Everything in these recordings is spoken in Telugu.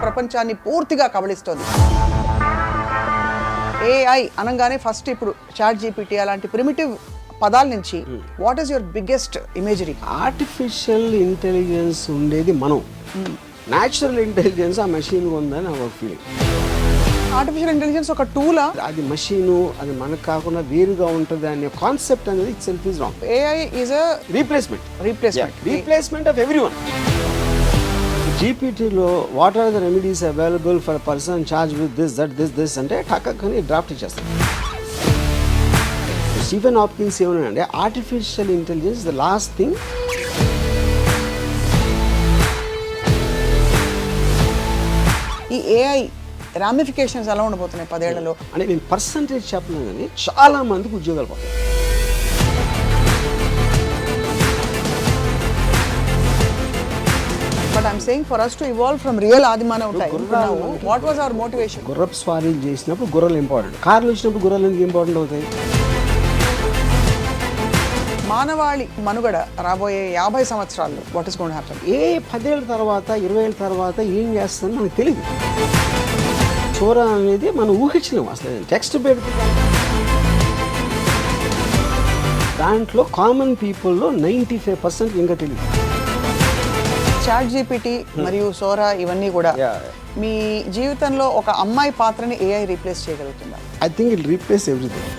ప్రపంచాన్ని పూర్తిగా కబళిస్తోంది. ఏఐ అనగానే ఫస్ట్ ఇప్పుడు చాట్ జీపీటీ అలాంటి ప్రిమిటివ్ పదాల నుంచి what is your biggest imagery? Artificial intelligence ఉండేది మనం, న్యాచురల్ ఇంటెలిజెన్స్ ఆ మెషిన్ ఉందని నా ఫీలింగ్. ఆర్టిఫిషియల్ ఇంటెలిజెన్స్ ఒక టూలా? అది మెషిను, అది మనకు కాకుండా వేరుగా ఉంటుంది అనే కాన్సెప్ట్ అనేది itself is wrong. AI is a replacement of everyone. జీపీటీలో what are the remedies available for person charge with this అంటే టక్కని డ్రాఫ్ట్ ఇచ్చేస్తాం. స్టీఫెన్ హాప్కిన్స్ ఏమన్నాడంటే artificial intelligence the last thing. ఈ ఏఐ రామిఫికేషన్స్ ఎలా ఉండబోతున్నాయి 10 ఏళ్లలో? అంటే నేను పర్సంటేజ్ చెప్పలేను కానీ చాలా మందికి ఉద్యోగాలు పోతాయి. But I'm saying for us to evolve from real ఆదిమానవ time, what was our motivation? గుర్రపు స్వారీలు చేసినప్పుడు గుర్రాలు ఇంపార్టెంట్, కార్లు వచ్చినప్పుడు గుర్రాలు ఎందుకు ఇంపార్టెంట్ అవుతాయి? మానవాళి మనుగడ రాబోయే 50 సంవత్సరాల్లో what is going to happen? 10 ఏళ్ళ తర్వాత 20 ఏళ్ళ తర్వాత ఏం చేస్తుందని మనకు తెలియదు. సోరా అనేది మనం ఊహించలేము. అసలు టెక్స్ట్ పెడితే దాంట్లో కామన్ పీపుల్లో 95% ఇంకా తెలియదు. చాట్ జీపీటీ మరియు సోరా ఇవన్నీ కూడా మీ జీవితంలో ఒక అమ్మాయి పాత్రని ఏఐ రీప్లేస్ చేయగలుగుతుందా? I think it replace everything.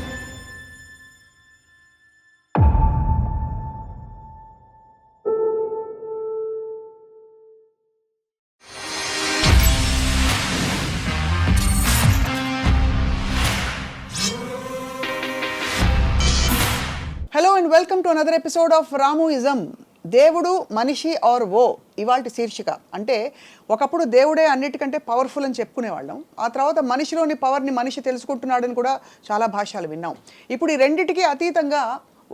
Hello and welcome to another episode of Ramuism. దేవుడు మనిషి ఆర్ ఓ ఇవాల్టి శీర్షిక. అంటే ఒకప్పుడు దేవుడే అన్నిటికంటే పవర్ఫుల్ అని చెప్పుకునేవాళ్ళం. ఆ తర్వాత మనిషిలోని పవర్ని మనిషి తెలుసుకుంటున్నాడని కూడా చాలా భాషలు విన్నాం. ఇప్పుడు ఈ రెండిటికి అతీతంగా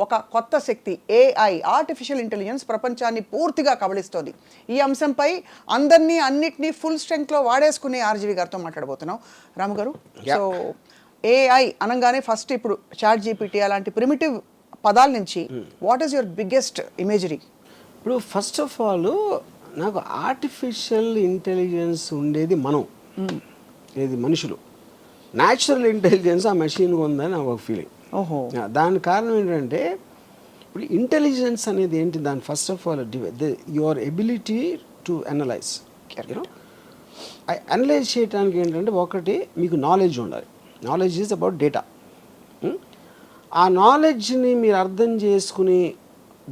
ఒక కొత్త శక్తి ఏఐ, ఆర్టిఫిషియల్ ఇంటెలిజెన్స్ ప్రపంచాన్ని పూర్తిగా కబళిస్తోంది. ఈ అంశంపై అన్నిటినీ ఫుల్ స్ట్రెంగ్త్లో వాడేసుకునే ఆర్జీవి గారితో మాట్లాడబోతున్నాం. రాము గారు, సో ఏఐ అనగానే ఫస్ట్ ఇప్పుడు చాట్ జీపీటీ అలాంటి ప్రిమిటివ్ పదాల నుంచి what is your biggest imagery? ఇప్పుడు ఫస్ట్ ఆఫ్ ఆల్ నాకు ఆర్టిఫిషియల్ ఇంటెలిజెన్స్ ఉండేది మనం, ఏది మనుషులు, న్యాచురల్ ఇంటెలిజెన్స్ ఆ మెషిన్ ఉందని నాకు ఒక ఫీలింగ్. దాని కారణం ఏంటంటే ఇప్పుడు ఇంటెలిజెన్స్ అనేది ఏంటి, దాని first of all your ability to analyse. Analyse చేయడానికి ఏంటంటే ఒకటి మీకు నాలెడ్జ్ ఉండాలి. Knowledge is about data. ఆ నాలెడ్జ్ని మీరు అర్థం చేసుకుని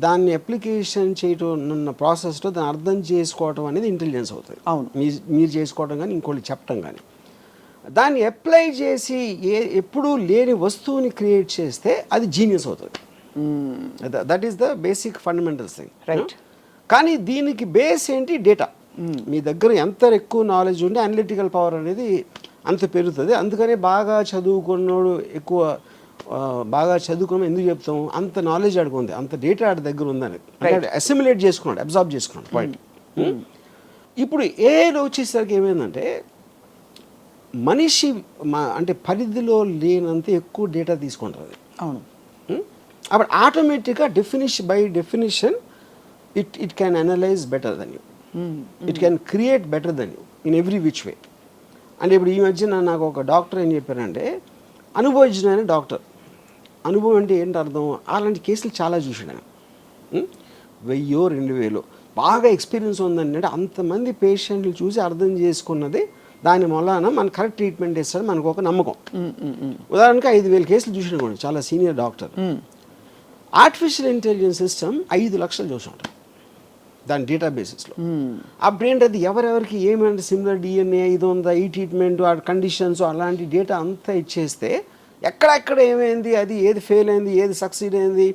దాన్ని అప్లికేషన్ చేయటం ఉన్న ప్రాసెస్లో దాన్ని అర్థం చేసుకోవటం అనేది ఇంటెలిజెన్స్ అవుతుంది. అవును, మీరు చేసుకోవడం కానీ ఇంకోటి చెప్పడం కానీ, దాన్ని అప్లై చేసి ఎప్పుడూ లేని వస్తువుని క్రియేట్ చేస్తే అది జీనియస్ అవుతుంది. That is the basic fundamentals thing, right? కానీ దీనికి బేస్ ఏంటి? డేటా. మీ దగ్గర ఎంత ఎక్కువ నాలెడ్జ్ ఉంటే అనలిటికల్ పవర్ అనేది అంత పెరుగుతుంది. అందుకనే బాగా చదువుకున్నాడు బాగా చదువుకున్నాం ఎందుకు చెప్తాము, అంత నాలెడ్జ్ ఆడుకుంది, అంత డేటా ఆడి దగ్గర ఉందని అసిమిలేట్ చేసుకున్నాడు, అబ్జార్బ్ చేసుకున్నాడు. పాయింట్. ఇప్పుడు ఏఐలో వచ్చేసరికి ఏమైందంటే మనిషి అంటే పరిధిలో లేనంత ఎక్కువ డేటా తీసుకుంటుంది. అవును. అప్పుడు ఆటోమేటిక్గా by definition it can analyse better than you, it can create better than you in every which way. అంటే ఇప్పుడు ఈ మధ్యన నాకు ఒక డాక్టర్ ఏం చెప్పారంటే, అనుభవజ్ఞుడైన డాక్టర్. అనుభవం అంటే ఏంటి అర్థం? అలాంటి కేసులు చాలా చూసాడు ఆయన. 1000-2000 బాగా ఎక్స్పీరియన్స్ ఉందంటే అంతమంది పేషెంట్లు చూసి అర్థం చేసుకున్నది, దాని వలన మన కరెక్ట్ ట్రీట్మెంట్ ఇస్తాడు మనకు ఒక నమ్మకం. ఉదాహరణకి 5000 కేసులు చూసిన చాలా senior doctor. Artificial intelligence system 5 లక్షలు చూసి ఉంటారు దాని డేటాబేసెస్లో. అప్పుడేంటి అది ఎవరెవరికి ఏమంటే సిమిలర్ డిఎన్ఏ ఇది ఉందా, ఈ ట్రీట్మెంట్, ఆ కండిషన్స్, అలాంటి డేటా అంతా ఇచ్చేస్తే ఎక్కడెక్కడ ఏమైంది, అది ఏది ఫెయిల్ అయింది, ఏది సక్సీడ్ అయింది,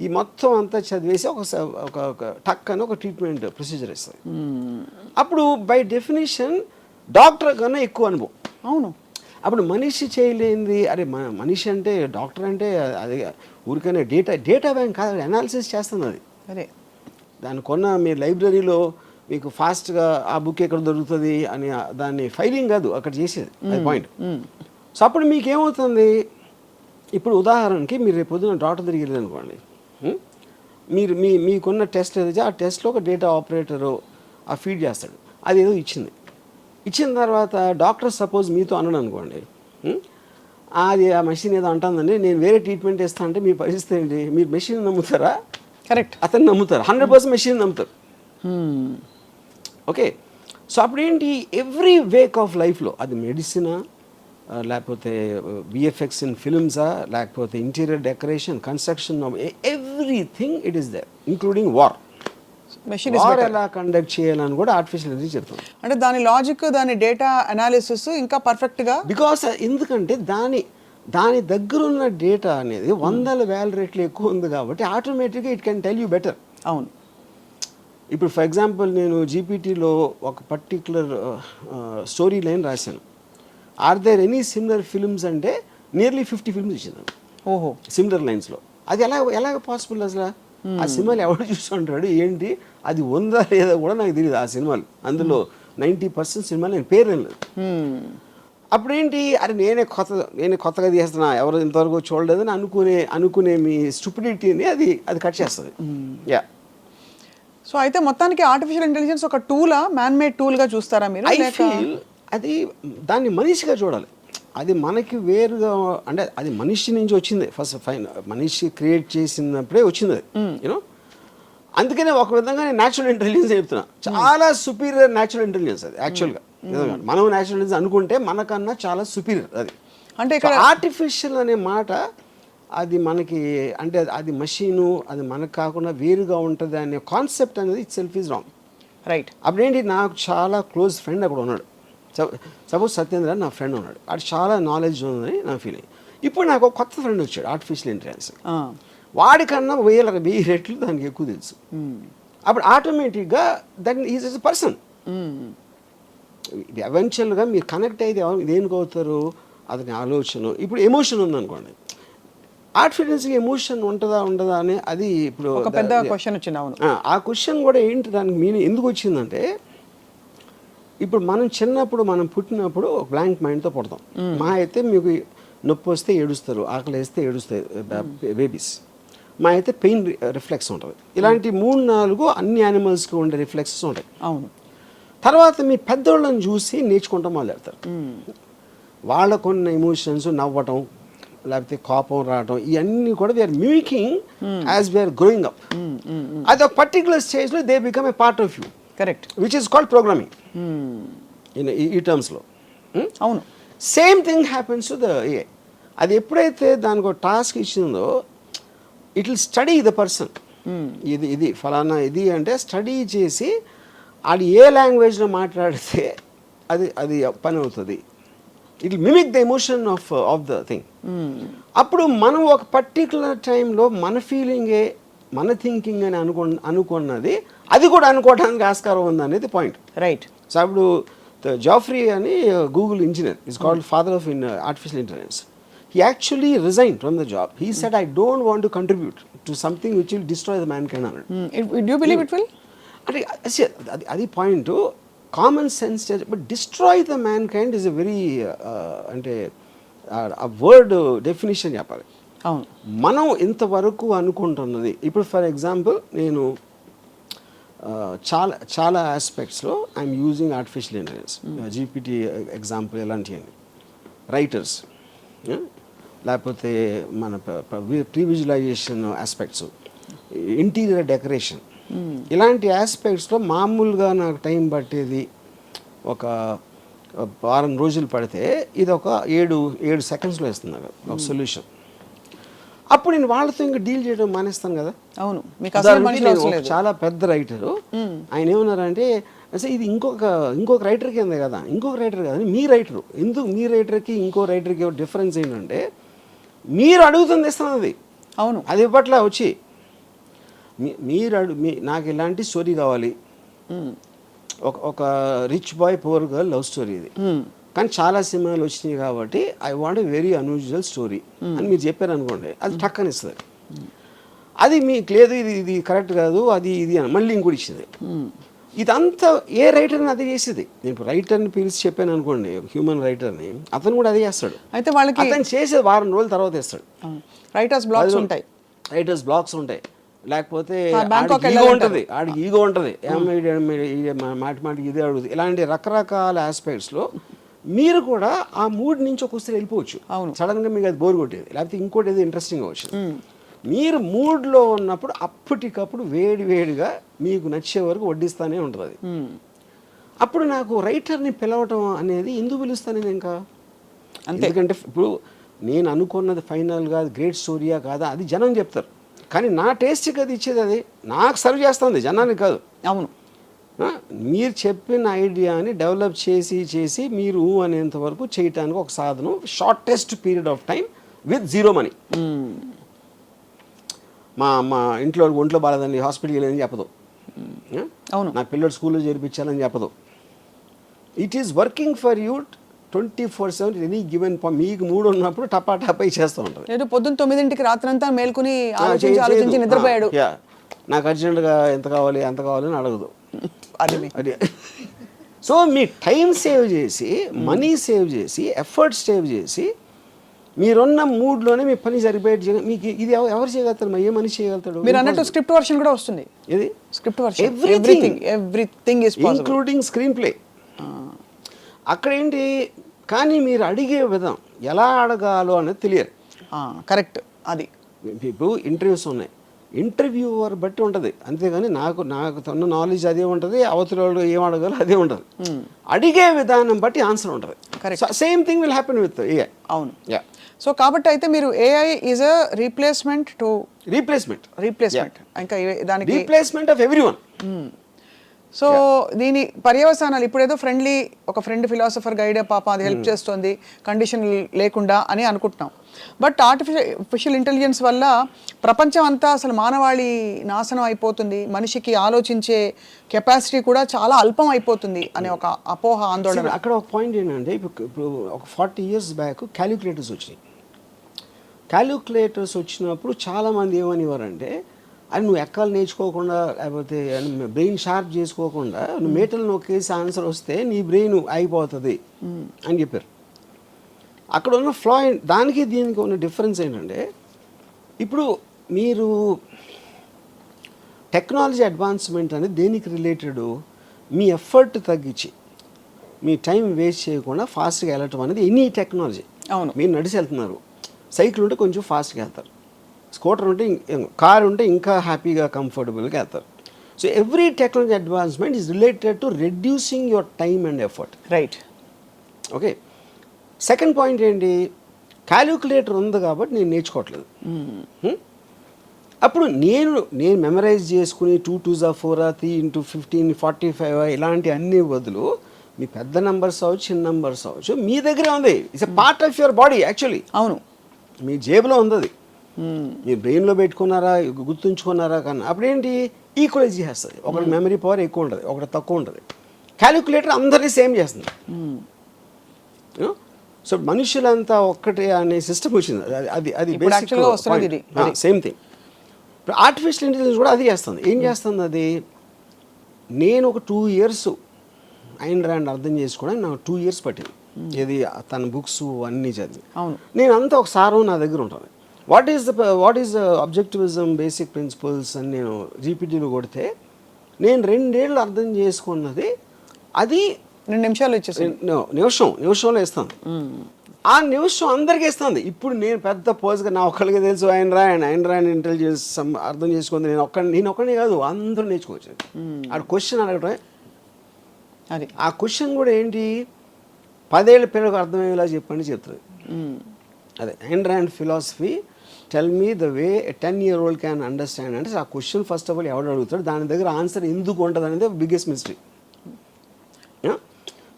ఈ మొత్తం అంతా చదివేసి ఒక టక్ అని ఒక ట్రీట్మెంట్ ప్రొసీజర్ ఇస్తుంది. అప్పుడు బై డెఫినేషన్ డాక్టర్ కన్నా ఎక్కువ అనుభవం. అవును. అప్పుడు మనిషి చేయలేంది, అరే మనిషి అంటే డాక్టర్ అంటే అది ఊరికనే డేటా బ్యాంక్ కాదు, అనాలిసిస్ చేస్తుంది అది. అదే దాన్ని మీరు లైబ్రరీలో మీకు ఫాస్ట్గా ఆ బుక్ ఎక్కడ దొరుకుతుంది అని దాన్ని ఫైలింగ్ కాదు అక్కడ చేసేది, అది పాయింట్. సో అప్పుడు మీకు ఏమవుతుంది, ఇప్పుడు ఉదాహరణకి మీరు రేపు పొద్దున డాక్టర్ దగ్గరికి వెళ్ళారు అనుకోండి, మీరు మీకున్న టెస్ట్ ఏదైతే ఆ టెస్ట్లో ఒక డేటా ఆపరేటరు ఆ ఫీడ్ చేస్తాడు, అది ఏదో ఇచ్చింది. ఇచ్చిన తర్వాత డాక్టర్ సపోజ్ మీతో అన్నాడు అనుకోండి, అది ఆ మెషిన్ ఏదో అంటుందండి, నేను వేరే ట్రీట్మెంట్ ఇస్తా అంటే మీ పరిస్థితి ఏంటి? మీరు మెషిన్ నమ్ముతారా? కరెక్ట్. అతను నమ్ముతారు, 100% మెషిన్ నమ్ముతారు. ఓకే, సో అప్పుడు ఏంటి, ఎవ్రీ వేక్ ఆఫ్ లైఫ్లో అది మెడిసినా, లేకపోతే విఎఫ్ఎక్స్ ఇన్ ఫిల్మ్సా, లేకపోతే interior decoration, construction, everything it is there, including war. Machine war ఎలా కండక్ట్ చేయాలని కూడా ఆర్టిఫిషియల్ ఇంటెలిజెన్స్ చెప్తుంది. అంటే దాని లాజిక్, దాని డేటా అనాలిసిస్ ఇంకా పర్ఫెక్ట్గా, బికాస్ ఎందుకంటే దాని దగ్గర ఉన్న డేటా అనేది 100,000 రెట్లు ఎక్కువ ఉంది కాబట్టి ఆటోమేటిక్గా it can tell you better. అవును. ఇప్పుడు ఫర్ ఎగ్జాంపుల్ నేను జీపీటీలో ఒక పర్టిక్యులర్ స్టోరీ లైన్ రాశాను. Are there any similar films అంటే నియర్లీ 50 ఫిల్మ్స్ ఇచ్చింది. ఓహో, సిమిలర్ లైన్స్లో. అది ఎలాగ పాసిబుల్ అసలు? ఆ సినిమాలు ఎవరు చూస్తుంటాడు ఏంటి, అది ఉందా లేదా కూడా నాకు తెలియదు. ఆ సినిమాలు అందులో 90% సినిమాలు నేను పేరు లేదు. అప్పుడు ఏంటి, అరే నేనే కొత్తగా తీస్తున్నా, ఎవరు ఇంతవరకు చూడలేదని అనుకునే మీ స్టూపిడిటీని అది కట్ చేస్తుంది. యా. సో అయితే మొత్తానికి ఆర్టిఫిషియల్ ఇంటెలిజెన్స్ ఒక టూలా, మ్యాన్ మేడ్ టూల్గా చూస్తారా మీరు? ఐ ఫీల్ అది దాన్ని మనిషిగా చూడాలి. అది మనకి వేరుగా, అంటే అది మనిషి నుంచి వచ్చింది ఫస్ట్ ఫైన్, మనిషి క్రియేట్ చేసినప్పుడే వచ్చింది అది, యూనో. అందుకనే ఒక విధంగా నేను న్యాచురల్ ఇంటెలిజెన్స్ చెప్తున్నా, చాలా సుపీరియర్ న్యాచురల్ ఇంటెలిజెన్స్ అది యాక్చువల్గా. మనం న్యాచురల్ ఇంటెలిజెన్స్ అనుకుంటే మనకన్నా చాలా సుపీరియర్ అది. అంటే ఇక్కడ ఆర్టిఫిషియల్ అనే మాట అది మనకి, అంటే అది మషీను, అది మనకు కాకుండా వేరుగా ఉంటుంది అనే కాన్సెప్ట్ అనేది itself is wrong. Right. అప్పుడేంటి, నాకు చాలా క్లోజ్ ఫ్రెండ్ అక్కడ ఉన్నాడు. సపోజ్ సత్యేంద్ర నా ఫ్రెండ్ ఉన్నాడు, అది చాలా నాలెడ్జ్ ఉందని నా ఫీలింగ్. ఇప్పుడు నాకు ఒక కొత్త ఫ్రెండ్ వచ్చాడు, ఆర్టిఫిషియల్ ఇంటెలిజెన్స్. వాడికన్నా 1000 రెట్లు దానికి ఎక్కువ తెలుసు. అప్పుడు ఆటోమేటిక్గా దట్ ఈజ్ ఎ పర్సన్. ఎవెన్చువల్గా మీరు కనెక్ట్ అయితే దేనికి అవుతారు, అతని ఆలోచన. ఇప్పుడు ఎమోషన్ ఉందనుకోండి, ఆర్టిఫిషియల్స్కి ఎమోషన్ ఉంటుందా ఉండదా అని అది ఇప్పుడు ఒక పెద్ద క్వశ్చన్ వచ్చింది. అవును. ఆ క్వశ్చన్ కూడా ఏంటి, దానికి మీనింగ్ ఎందుకు వచ్చిందంటే, ఇప్పుడు మనం పుట్టినప్పుడు ఒక బ్లాంక్ మైండ్తో పుడతాం. మా అయితే మీకు నొప్పి వస్తే ఏడుస్తారు, ఆకలి వేస్తే ఏడుస్తాయి బేబీస్. మా అయితే పెయిన్ రిఫ్లెక్స్ ఉంటుంది. ఇలాంటి 3-4 అన్ని యానిమల్స్కి ఉండే రిఫ్లెక్సెస్ ఉంటాయి. అవును. తర్వాత మీ పెద్దోళ్ళని చూసి నేర్చుకుంటాం మొదలెడతారు. వాళ్ళకున్న ఎమోషన్స్, నవ్వటం, లేకపోతే కోపం రావటం, ఇవన్నీ కూడా we're mimicking as we're growing up. అది ఒక పర్టికులర్ స్టేజ్లో they become a part of you. Correct. Which is called programming ఈ టర్మ్స్లో. అవును. Same thing happens to the AI. అది ఎప్పుడైతే దానికి ఒక టాస్క్ ఇచ్చిందో, it will study the person. ఇది ఫలానా ఇది అంటే స్టడీ చేసి అది ఏ లాంగ్వేజ్లో మాట్లాడితే అది పని అవుతుంది. It will mimic the emotion of the thing. అప్పుడు మనం ఒక పర్టికులర్ టైంలో మన ఫీలింగే మన థింకింగ్ అని అనుకున్నది అది కూడా అనుకోవడానికి ఆస్కారం ఉంది అనేది పాయింట్. రైట్. సో అప్పుడు జాఫ్రీ అని Google engineer is called father of artificial intelligence. He actually resigned from the job. He said, I don't want to contribute to something which will destroy the mankind. Do you believe it will? అది point. Common sense, but destroy the man kind is a very, అంటే ఆ వర్డ్ డెఫినేషన్ చెప్పాలి. అవును. మనం ఇంతవరకు అనుకుంటున్నది, ఇప్పుడు ఫర్ ఎగ్జాంపుల్ నేను చాలా ఆస్పెక్ట్స్లో I'm using artificial intelligence. GPT example ఎలాంటివి, రైటర్స్, లేకపోతే మన pre visualization aspects, interior decoration, ఇలాంటి ఆస్పెక్ట్స్లో మామూలుగా నాకు టైం పట్టేది ఒక వారం రోజులు పడితే ఇది ఒక 7 సెకండ్స్లో ఇస్తుంది నాకు ఒక సొల్యూషన్. అప్పుడు నేను వాళ్ళతో ఇంకా డీల్ చేయడం మానేస్తాను కదా. అవును. మీకు చాలా పెద్ద రైటరు ఆయన ఏమన్నారంటే, అసలు ఇది ఇంకొక రైటర్ కింద కదా, ఇంకొక రైటర్ కదా, మీ రైటరు ఎందుకు, మీ రైటర్కి ఇంకో రైటర్కి డిఫరెన్స్ ఏంటంటే మీరు అడుగుతుంది ఇస్తున్నది. అవును. అది ఇప్పట్లో వచ్చి నాకు ఇలాంటి స్టోరీ కావాలి, ఒక rich boy poor girl love story ఇది, కానీ చాలా సినిమాలు వచ్చినాయి కాబట్టి I want a very unusual story అని మీరు చెప్పారు అనుకోండి, అది టక్కని ఇస్తుంది. అది మీకు లేదు, ఇది కరెక్ట్ కాదు, అది ఇది అని మళ్ళీ ఇంకోటి ఇచ్చింది. ఇదంతా ఏ రైటర్ని అదే చేసేది. నేను రైటర్ని పిలిచి చెప్పాను అనుకోండి, హ్యూమన్ రైటర్ని, అతను కూడా అదే చేస్తాడు. అయితే వాళ్ళకి అతను చేసేది వారం రోజుల తర్వాత ఇస్తాడు. రైటర్స్ బ్లాక్స్ ఉంటాయి. రైటర్స్ బ్లాక్స్ ఉంటాయి. లేకపోతే బ్యాంకాక్ ఈగో ఉంటుంది, ఆడికి ఈగో ఉంటుంది, మాటిమాటికి ఇదే అడుగుతుంది. ఇలాంటి రకరకాల ఆస్పెక్ట్స్లో మీరు కూడా ఆ మూడ్ నుంచి ఒకసారి వెళ్ళిపోవచ్చు. అవును. సడన్గా మీకు అది బోర్ కొట్టేది, లేకపోతే ఇంకోటి ఏదో ఇంట్రెస్టింగ్ వచ్చింది. మీరు మూడ్లో ఉన్నప్పుడు అప్పటికప్పుడు వేడిగా మీకు నచ్చే వరకు వడ్డిస్తానే ఉంటుంది అది. అప్పుడు నాకు రైటర్ని పిలవటం అనేది ఎందుకు పిలుస్తాను నేను ఇంకా, ఎందుకంటే ఇప్పుడు నేను అనుకున్నది ఫైనల్గా గ్రేట్ స్టోరీయా కాదా అది జనం చెప్తారు, కానీ నా టేస్ట్కి అది ఇచ్చేది అది నాకు సర్వ్ చేస్తుంది, జనానికి కాదు. అవును. మీరు చెప్పిన ఐడియాని డెవలప్ చేసి మీరు అనేంత వరకు చేయటానికి ఒక సాధనం, shortest period of time with zero money. మా ఇంట్లో ఒంట్లో బాగాలేదండి, హాస్పిటల్కి వెళ్ళని చెప్పదు, అవును, నా పిల్లలు స్కూల్లో చేర్పించాలని చెప్పదు. It is working for you 24/7 any given. మీకు మూడు ఉన్నప్పుడు టపా చేస్తూ ఉంటుంది. లేదు పొద్దున్న 9ంటికి రాత్రంతా మేల్కొని ఆలోచించి నిద్రపోయాడు. నాకు అర్జెంటుగా ఎంత కావాలి అంత కావాలని అడగదు అది. సో మీ టైం సేవ్ చేసి, మనీ సేవ్ చేసి, ఎఫర్ట్ సేవ్ చేసి, మీరున్న మూడ్లోనే మీ పని సరిపోయేది. మీకు ఇది ఎవరు చేయగలుగుతారు, ఏ మనిషి చేయగలుగుతాడు? మీరు అన్నట్టు స్క్రిప్ట్ వర్షన్ కూడా వస్తుంది. ఇది script version, everything is possible, including screen play. అక్కడ ఏంటి, కానీ మీరు అడిగే విధం ఎలా అడగాలో అనేది తెలియదు. కరెక్ట్. అది ఇప్పుడు ఇంటర్వ్యూస్ ఉన్నాయి, ఇంటర్వ్యూవర్ బట్టి ఉంటుంది, అంతేగాని నాకు తన నాలెడ్జ్ అదే ఉంటుంది, అవతల వాళ్ళు ఏం అడగాలో అదే ఉంటుంది. అడిగే విధానం బట్టి ఆన్సర్ ఉంటుంది. Same thing will happen with AI. అవును. సో కాబట్టి అయితే మీరు ఏఐ ఈజ్ అ రీప్లేస్మెంట్ ఇంకా దానికి రీప్లేస్మెంట్ ఆఫ్ ఎవ్రీవన్. సో దీని పర్యవసానాలు ఇప్పుడేదో ఒక ఫ్రెండ్ ఫిలాసఫర్ గైడ్ పాప అది హెల్ప్ చేస్తుంది కండిషన్ లేకుండా అని అనుకుంటున్నాం. బట్ ఆర్టిఫిషియల్ ఇంటెలిజెన్స్ వల్ల ప్రపంచం అంతా అసలు మానవాళి నాశనం అయిపోతుంది, మనిషికి ఆలోచించే కెపాసిటీ కూడా చాలా అల్పం అయిపోతుంది అనే ఒక అపోహ, ఆందోళన. అక్కడ ఒక పాయింట్ ఏంటంటే, ఇప్పుడు ఒక 40 years బ్యాక్ క్యాలిక్యులేటర్స్ వచ్చినాయి. క్యాలిక్యులేటర్స్ వచ్చినప్పుడు చాలామంది ఏమనేవారంటే, అది నువ్వు ఎక్కాలు నేర్చుకోకుండా, లేకపోతే బ్రెయిన్ షార్ప్ చేసుకోకుండా నువ్వు మేటలు నొక్కేసి ఆన్సర్ వస్తే నీ బ్రెయిన్ అయిపోతుంది అని చెప్పారు. అక్కడ ఉన్న ఫ్లా, దానికి దీనికి ఉన్న డిఫరెన్స్ ఏంటంటే, ఇప్పుడు మీరు టెక్నాలజీ అడ్వాన్స్మెంట్ అనేది దేనికి రిలేటెడ్, మీ ఎఫర్ట్ తగ్గించి మీ టైం వేస్ట్ చేయకుండా ఫాస్ట్గా వెళ్ళటం అనేది ఎనీ టెక్నాలజీ. అవును. మీరు నడిచి వెళ్తున్నారు, సైకిల్ ఉంటే కొంచెం ఫాస్ట్గా వెళ్తారు, స్కూటర్ ఉంటే, కార్ ఉంటే ఇంకా హ్యాపీగా కంఫర్టబుల్గా వెళ్తారు. So every technology advancement is related to reducing your time and effort. Right. Okay. Second point ఏంటి, క్యాలిక్యులేటర్ ఉంది కాబట్టి నేను నేర్చుకోవట్లేదు. అప్పుడు నేను మెమరైజ్ చేసుకుని 2 2s 4 3 × 15 45 ఇలాంటి అన్ని బదులు మీ పెద్ద నెంబర్స్ అవ్వచ్చు, చిన్న నెంబర్స్ అవ్వచ్చు, మీ దగ్గరే ఉంది. It's a part of your body actually. అవును, మీ జేబులో ఉంది అది. మీరు బ్రెయిన్లో పెట్టుకున్నారా, గుర్తుంచుకున్నారా కన్నా అప్పుడేంటి ఈక్వలైజ్ చేస్తుంది. ఒకటి మెమరీ పవర్ ఎక్కువ ఉంటుంది, ఒకటి తక్కువ ఉంటుంది. క్యాలిక్యులేటర్ అందరినీ సేమ్ చేస్తుంది. సో మనుషులంతా ఒక్కటే అనే సిస్టమ్ వచ్చింది. అది బేసిక్ సేమ్ థింగ్. ఇప్పుడు ఆర్టిఫిషియల్ ఇంటెలిజెన్స్ కూడా అది చేస్తుంది. ఏం చేస్తుంది అది, నేను ఒక 2 years ఐన్ ర్యాండ్ అర్థం చేసుకోవడానికి నాకు 2 years పట్టింది. ఇది తన బుక్స్ అన్నీ చదివి. నేను అంతా ఒక సారం నా దగ్గర ఉంటుంది. What is the objectivism, basic principles అని నేను జీపీటీలో కొడితే నేను 2 ఏళ్ళు అర్థం చేసుకున్నది అది 2 నిమిషాలు ఇచ్చేసి నిమిషంలో ఇస్తాను. ఆ నిమిషం అందరికీ ఇస్తుంది. ఇప్పుడు నేను పెద్ద పోజ్గా నా ఒక్కడికి తెలుసు ఐన్ ర్యాండ్ ఇంటెలిజెన్స్ అర్థం చేసుకుంది, నేను ఒక్కడిని కాదు, అందరూ నేర్చుకోవచ్చు. ఆ క్వశ్చన్ అడగటమే అది. ఆ క్వశ్చన్ కూడా ఏంటి, 10 ఏళ్ళ పిల్లలకు అర్థమయ్యేలా చెప్పండి చెప్తుంది. అదే Ayn Rand philosophy, tell me the way 10-year-old can understand. అంటే ఆ క్వశ్చన్ ఫస్ట్ ఆఫ్ ఆల్ ఎవడు అడుగుతాడు, దాని దగ్గర ఆన్సర్ ఎందుకు ఉంటుంది అనేది బిగ్గెస్ట్ మిస్టరీ.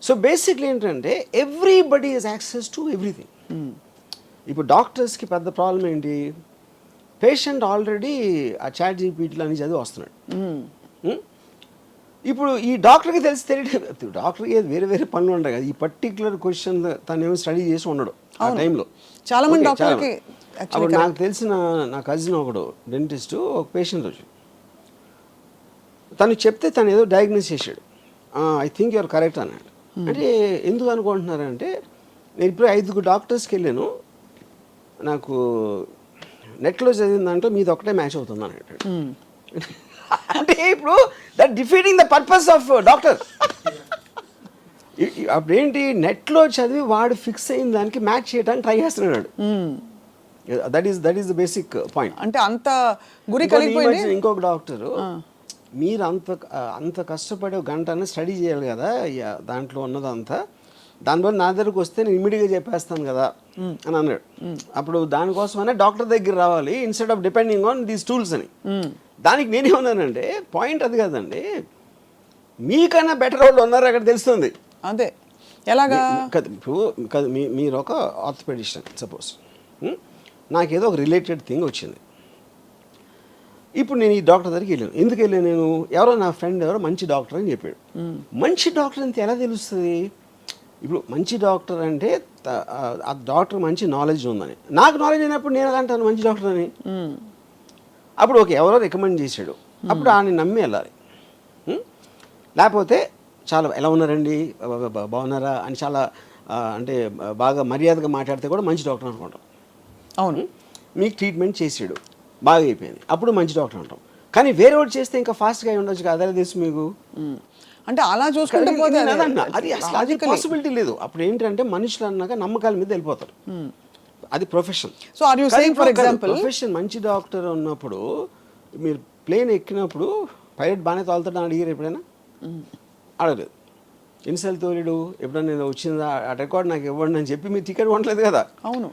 సో బేసిక్లీ ఏంటంటే everybody is access to everything. ఇప్పుడు డాక్టర్స్కి పెద్ద ప్రాబ్లం ఏంటి, పేషెంట్ ఆల్రెడీ ఆ చాట్ జీపీటీలో అని చదివి వస్తున్నాడు. ఇప్పుడు ఈ డాక్టర్కి తెలియదు, డాక్టర్కి వేరే పనులు ఉంటాయి కదా, ఈ పర్టికులర్ క్వశ్చన్ తను ఏమో స్టడీ చేసి ఉండడు ఆ టైంలో. చాలా మంది డాక్టర్కి. అప్పుడు నాకు తెలిసిన నా కజిన్ ఒకడు డెంటిస్ట్, ఒక పేషెంట్ వచ్చి తను చెప్తే తను ఏదో డయాగ్నోస్ చేశాడు. ఐ థింక్ యూఆర్ కరెక్ట్ అన్నాడు. అంటే ఎందుకు అనుకుంటున్నారంటే, నేను ఇప్పుడు 5 డాక్టర్స్కి వెళ్ళాను, నాకు నెట్లో చదివిన దాంట్లో మీది ఒకటే మ్యాచ్ అవుతుంది అని అంటాడు. అంటే ఇప్పుడు that defeating the purpose of doctor. అప్పుడేంటి నెట్లో చదివి వాడు ఫిక్స్ అయిన దానికి మ్యాచ్ చేయడానికి ట్రై చేస్తున్నాడు. That is the basic point. అంటే అంత గురి కలిగిపోయింది. ఇంకొక డాక్టరు, మీరు అంత కష్టపడి ఒక గంట స్టడీ చేయాలి కదా దాంట్లో ఉన్నదంతా, దానివల్ల నా దగ్గరకు వస్తే నేను ఇమ్మీడియట్గా చెప్పేస్తాను కదా అని అన్నాడు. అప్పుడు దానికోసమనే డాక్టర్ దగ్గర రావాలి instead of depending on these tools అని. దానికి నేనేమన్నానంటే పాయింట్ అది కాదండి, మీకన్నా బెటర్ వాళ్ళు ఉన్నారు అక్కడ తెలుస్తుంది. అదే ఎలాగా ఇప్పుడు మీరు ఒక ఆర్థోపెడిషన్ సపోజ్, నాకేదో ఒక రిలేటెడ్ థింగ్ వచ్చింది. ఇప్పుడు నేను ఈ డాక్టర్ దగ్గరికి వెళ్ళాను. ఎందుకు వెళ్ళాను నేను? ఎవరో నా ఫ్రెండ్ ఎవరో మంచి డాక్టర్ అని చెప్పాడు. మంచి డాక్టర్ అంతే ఎలా తెలుస్తుంది? ఇప్పుడు మంచి డాక్టర్ అంటే ఆ డాక్టర్ మంచి నాలెడ్జ్ ఉందని. నాకు నాలెడ్జ్ అయినప్పుడు నేను ఎలా అంటాను మంచి డాక్టర్ అని? అప్పుడు ఓకే, ఎవరో రికమెండ్ చేశాడు, అప్పుడు ఆయన నమ్మి వెళ్ళాలి. లేకపోతే చాలా ఎలా ఉన్నారండి, బాగున్నారా అని చాలా అంటే బాగా మర్యాదగా మాట్లాడితే కూడా మంచి డాక్టర్ అనుకుంటాం. అవును, మీకు ట్రీట్మెంట్ చేసాడు, బాగా అయిపోయింది, అప్పుడు మంచి డాక్టర్ అంటాం. కానీ వేరే వాడు చేస్తే ఇంకా ఫాస్ట్గా ఉండొచ్చు కదా, అదే తెలుసు మీకు. అంటే అలా చూసుకుంటే పోతే అది అసలు అది పాసిబిలిటీ లేదు. అప్పుడు ఏంటంటే మనుషులు అన్నాక నమ్మకాల మీద వెళ్ళిపోతారు. అది profession. So are you saying for example profession మంచి డాక్టర్ ఉన్నప్పుడు మీరు ప్లేన్ ఎక్కినప్పుడు పైలట్ బాగానే తోలుతాడు అని అడిగారు ఎప్పుడైనా? అడగలేదు. ఎన్నిసార్లు తోలేడు? ఎప్పుడైనా నేను వచ్చిందా ఆ రికార్డ్ నాకు ఇవ్వండి అని చెప్పి మీరు టికెట్ కొనలేదు కదా. అవును.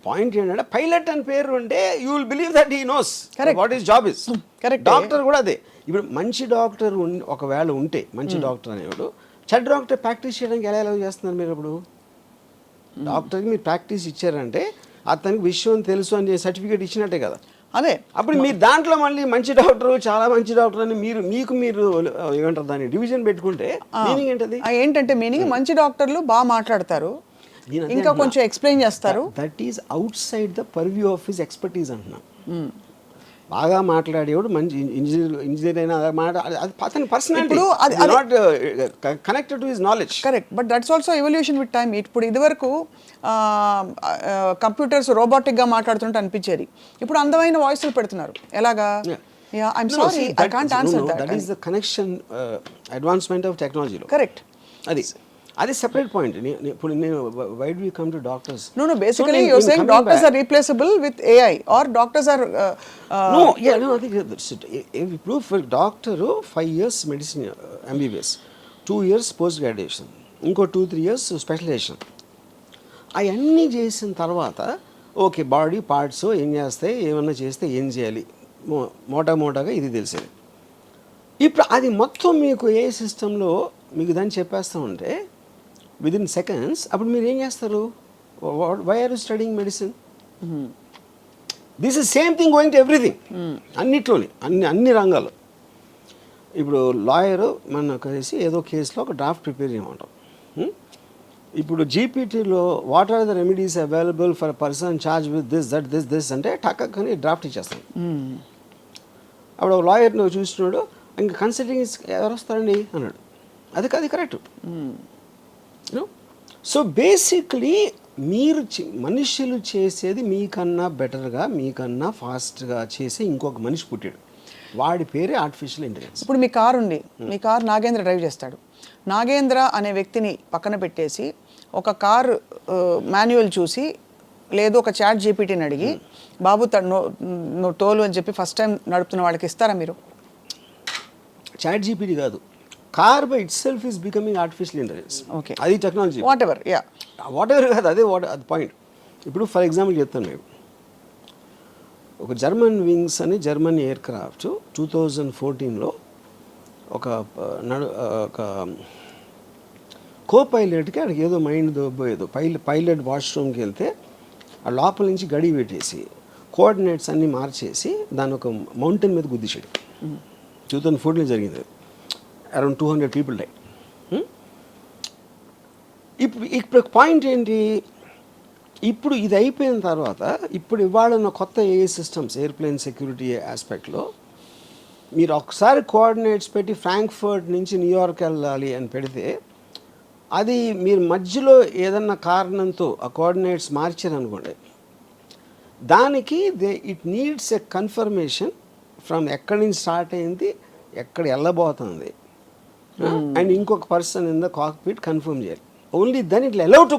పాయింట్ ఏంటంటే పైలట్ అని పేరు ఉంటే you will believe that he knows what is job is. Correct. Doctor కూడా అదే. ఇప్పుడు మంచి డాక్టర్ ఒకవేళ ఉంటే, మంచి డాక్టర్ అనేవాడు చెడ్డ డాక్టర్ ప్రాక్టీస్ చేయడానికి ఎలా ఎలా చేస్తున్నారు మీరు? ఇప్పుడు డాక్టర్కి మీరు ప్రాక్టీస్ ఇచ్చారంటే అతనికి విషయం తెలుసు అని సర్టిఫికేట్ ఇచ్చినట్టే కదా. అదే. అప్పుడు మీరు దాంట్లో మళ్ళీ మంచి డాక్టర్, చాలా మంచి డాక్టర్ అని మీరు ఏమంటారు దాన్ని డివిజన్ పెట్టుకుంటే మీనింగ్ ఏంటది? ఏంటంటే మీనింగ్ మంచి డాక్టర్లు బాగా మాట్లాడతారు, ఇంకా కొంచెం ఎక్స్ప్లెయిన్ చేస్తారు. That is out side the purview of his expertise అంటున్నా. బాగా మాట్లాడేవాడు మంచి ఇంజనీర్ అయినా అది అతని personality, not connected to his knowledge. Correct. But that's also evolution with time. ఇప్పుడు ఇదివరకు కంప్యూటర్స్ రోబోటిక్గా మాట్లాడుతుంటే అనిపించేది, ఇప్పుడు అందమైన వాయిస్లు పెడుతున్నారు. ఎలాగా? I'm sorry, I can't answer that. That is the connection, advancement of టెక్నాలజీలో. కరెక్ట్. అది సెపరేట్ పాయింట్. ఇప్పుడు నేను why do we come to doctors? No, basically you're saying doctors are replaceable with AI or doctors are no, I think ఇప్పుడు for doctor 5 years medicine MBBS, 2 years post graduation, ఇంకో 2-3 years స్పెషలైజేషన్. అవన్నీ చేసిన తర్వాత ఓకే, బాడీ పార్ట్స్ ఏం చేస్తాయి, ఏమన్నా చేస్తే ఏం చేయాలి, మోటాగా ఇది తెలిసేది. ఇప్పుడు అది మొత్తం మీకు ఏ సిస్టంలో మీకు దాన్ని చెప్పేస్తూ ఉంటే విదిన్ సెకండ్స్, అప్పుడు మీరు ఏం చేస్తారు? Why are you studying medicine? This is same thing going to everything. అన్నిట్లోని అన్ని రంగాలు. ఇప్పుడు లాయరు మన కలిసి ఏదో కేసులో ఒక డ్రాఫ్ట్ ప్రిపేర్ చేయమంటాం. ఇప్పుడు జీపీటీలో what are the remedies available for person charge with this అంటే టక్కని డ్రాఫ్ట్ ఇచ్చేస్తాం. అప్పుడు లాయర్ని చూస్తున్నాడు, ఇంకా కన్సల్టింగ్ ఎవరు వస్తారండి అన్నాడు. అది కరెక్ట్. సో బేసిక్లీ మీరు మనుషులు చేసేది మీకన్నా బెటర్గా, మీకన్నా ఫాస్ట్గా చేసే ఇంకొక మనిషి పుట్టాడు, వాడి పేరే ఆర్టిఫిషియల్ ఇంటెలిజెన్స్. ఇప్పుడు మీ కారు ఉంది, మీ కారు నాగేంద్ర డ్రైవ్ చేస్తాడు. నాగేంద్ర అనే వ్యక్తిని పక్కన పెట్టేసి ఒక కారు మాన్యువల్ చూసి, లేదు ఒక చాట్ జీపీటీని అడిగి బాబు నువ్వు తోలు అని చెప్పి ఫస్ట్ టైం నడుపుతున్న వాళ్ళకి ఇస్తారా మీరు? చాట్ జీపీటీ కాదు, car by it self is becoming artificial intelligence. Okay, అది టెక్నాలజీ. వాట్ ఎవర్ కాదు, అదే అది పాయింట్. ఇప్పుడు ఫర్ ఎగ్జాంపుల్ చెప్తాను మేము, ఒక జర్మన్ వింగ్స్ అని జర్మన్ ఎయిర్ క్రాఫ్ట్ 2014లో ఒక కో పైలట్కి అక్కడికి ఏదో మైండ్ దొబ్బోయేదో పైలట్ వాష్రూమ్కి వెళ్తే ఆ లోపల నుంచి గడి పెట్టేసి కోఆర్డినేట్స్ అన్నీ మార్చేసి దాన్ని ఒక మౌంటైన్ మీద గుద్దించాడు. 2014లో జరిగింది. Around 200 people die. ఇప్పుడు పాయింట్ ఏంటి? ఇప్పుడు ఇది అయిపోయిన తర్వాత ఇప్పుడు ఇవాళ ఉన్న కొత్త ఏఐ సిస్టమ్స్, ఎయిర్ప్లేన్ సెక్యూరిటీ ఆస్పెక్ట్లో మీరు ఒకసారి కోఆర్డినేట్స్ పెట్టి ఫ్రాంక్ఫర్ట్ నుంచి న్యూయార్క్ వెళ్ళాలి అని పెడితే, అది మీరు మధ్యలో ఏదన్నా కారణంతో ఆ కోఆర్డినేట్స్ మార్చారనుకోండి, దానికి it needs a confirmation from ఎక్కడి నుంచి స్టార్ట్ అయింది, ఎక్కడ వెళ్ళబోతుంది, అండ్ ఇంకొక person in the cockpit confirm చేయాలి. Only then it allow to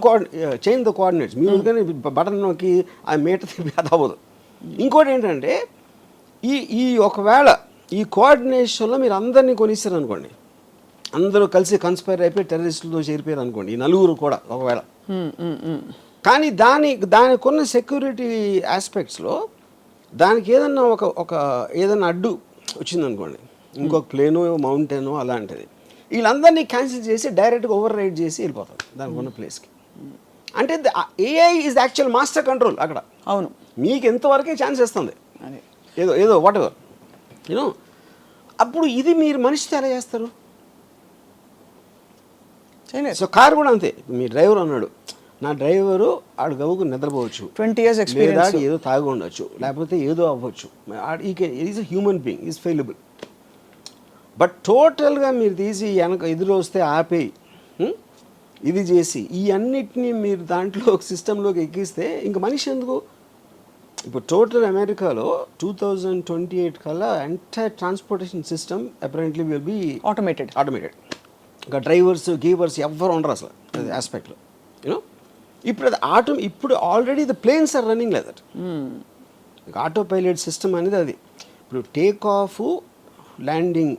change the coordinates. మీరు కానీ బటన్ నొక్కి ఆ మీటర్ తిప్పి అది అవ్వదు. ఇంకోటి ఏంటంటే ఈ ఒకవేళ ఈ కోఆర్డినేషన్లో మీరు అందరినీ కొనిస్తారు అనుకోండి, అందరూ కలిసి కన్స్పైర్ అయిపోయి టెర్రరిస్టులతో చేరిపోయారు అనుకోండి, ఈ నలుగురు కూడా ఒకవేళ. కానీ దానికున్న సెక్యూరిటీ ఆస్పెక్ట్స్లో దానికి ఏదన్నా ఒక ఏదన్నా అడ్డు వచ్చిందనుకోండి, ఇంకొక ప్లేనో మౌంటైనో అలాంటిది, వీళ్ళందరినీ క్యాన్సిల్ చేసి డైరెక్ట్గా ఓవర్ రైడ్ చేసి వెళ్ళిపోతారు దానికి ఉన్న ప్లేస్కి. అంటే AI is actual master control అక్కడ. అవును, మీకు ఎంతవరకే ఛాన్స్ ఇస్తుంది, ఏదో వాట్ ఎవర్ యూనో. అప్పుడు ఇది మీరు మనిషితో ఎలా చేస్తారు? సో కారు కూడా అంతే. మీ డ్రైవర్ అన్నాడు, నా డ్రైవరు ఆడు గవ్వుకు నిద్రపోవచ్చు, 20 years లేదా experience, ఏదో తాగి ఉండొచ్చు, లేకపోతే ఏదో అవ్వచ్చు, is a human being, is fallible. But టోటల్గా మీరు తీసి వెనక ఎదురు వస్తే ఆపేయి, ఇది చేసి ఈ అన్నిటినీ మీరు దాంట్లో ఒక సిస్టంలోకి ఎక్కిస్తే ఇంక మనిషి ఎందుకు? ఇప్పుడు టోటల్ అమెరికాలో 2028 కల్లా entire transportation system apparently will be automated. ఇంకా డ్రైవర్స్ గీవర్స్ ఎవ్వరు ఉండరు అసలు అది ఆస్పెక్ట్లో, యూనో. ఇప్పుడు already the planes are running like that. Autopilot system అనేది అది. ఇప్పుడు టేక్ ఆఫ్, ల్యాండింగ్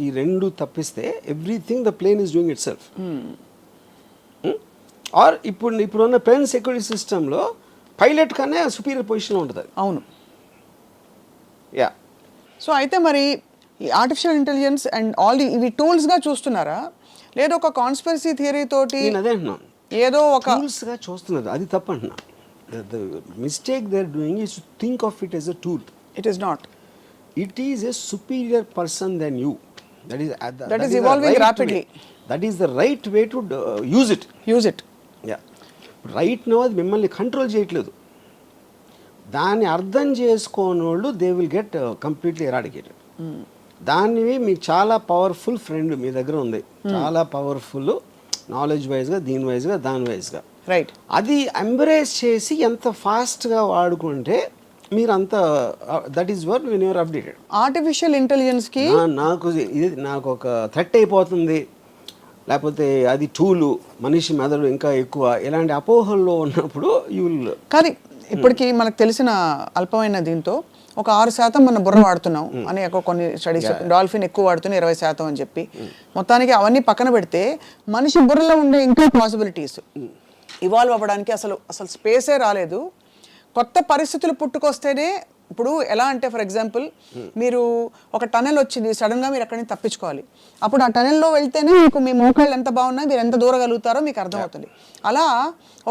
ఈ రెండు తప్పిస్తే everything the plane is doing itself. Or ఇప్పుడున్న ప్లేన్ సెక్యూరిటీ సిస్టంలో పైలట్ కన్నా సుపీరియర్ పొజిషన్లో ఉంటుంది. అవును, యా. సో అయితే మరి ఈ ఆర్టిఫిషియల్ ఇంటెలిజెన్స్ అండ్ ఆల్ ఇవి టూల్స్గా చూస్తున్నారా, లేదా ఒక కాన్స్పిరసీ థియరీ తోటి నేను అదే అంటున్నాను, ఏదో ఒక టూల్స్గా చూస్తున్నారు, అది తప్పు అంటున్నా. The mistake they are doing is to think of it as a tool. It is not. It is a superior person than you. That is evolving rapidly. That is the right way to use it. Use it. Yeah. Right now అది మిమ్మల్ని కంట్రోల్ చేయట్లేదు. దాన్ని అర్థం చేసుకోని వాళ్ళు they will get completely eradicated. దాన్ని మీకు చాలా పవర్ఫుల్ ఫ్రెండ్ మీ దగ్గర ఉంది, చాలా పవర్ఫుల్ నాలెడ్జ్ వైజ్గా, దీని వైజ్గా, దాని వైజ్గా. రైట్. అది ఎంబ్రేస్ చేసి ఎంత ఫాస్ట్గా వాడుకుంటే మీరు అంత that is work when you're updated. Artificial ఇంటెలిజెన్స్కి నాకు ఒక థ్రెట్ అయిపోతుంది, లేకపోతే అది టూలు, మనిషి మెదడు ఇంకా ఎక్కువ, ఇలాంటి అపోహల్లో ఉన్నప్పుడు యూ విల్. కానీ ఇప్పటికీ మనకు తెలిసిన అల్పమైన దీంతో ఒక 6% మన బుర్ర వాడుతున్నాం అని కొన్ని స్టడీస్, డాల్ఫిన్ ఎక్కువ వాడుతున్న 20% అని చెప్పి, మొత్తానికి అవన్నీ పక్కన పెడితే మనిషి బుర్రలో ఉండే ఇంకా పాసిబిలిటీస్ ఇవాల్వ్ అవ్వడానికి అసలు స్పేసే రాలేదు. కొత్త పరిస్థితులు పుట్టుకొస్తేనే, ఇప్పుడు ఎలా అంటే ఫర్ ఎగ్జాంపుల్ మీరు ఒక టనెల్ వచ్చింది, సడన్గా మీరు అక్కడి నుంచి తప్పించుకోవాలి, అప్పుడు ఆ టనెల్లో వెళ్తేనే మీకు మీ మోకాళ్ళు ఎంత బాగున్నాయి, మీరు ఎంత దూరగలుగుతారో మీకు అర్థమవుతుంది. అలా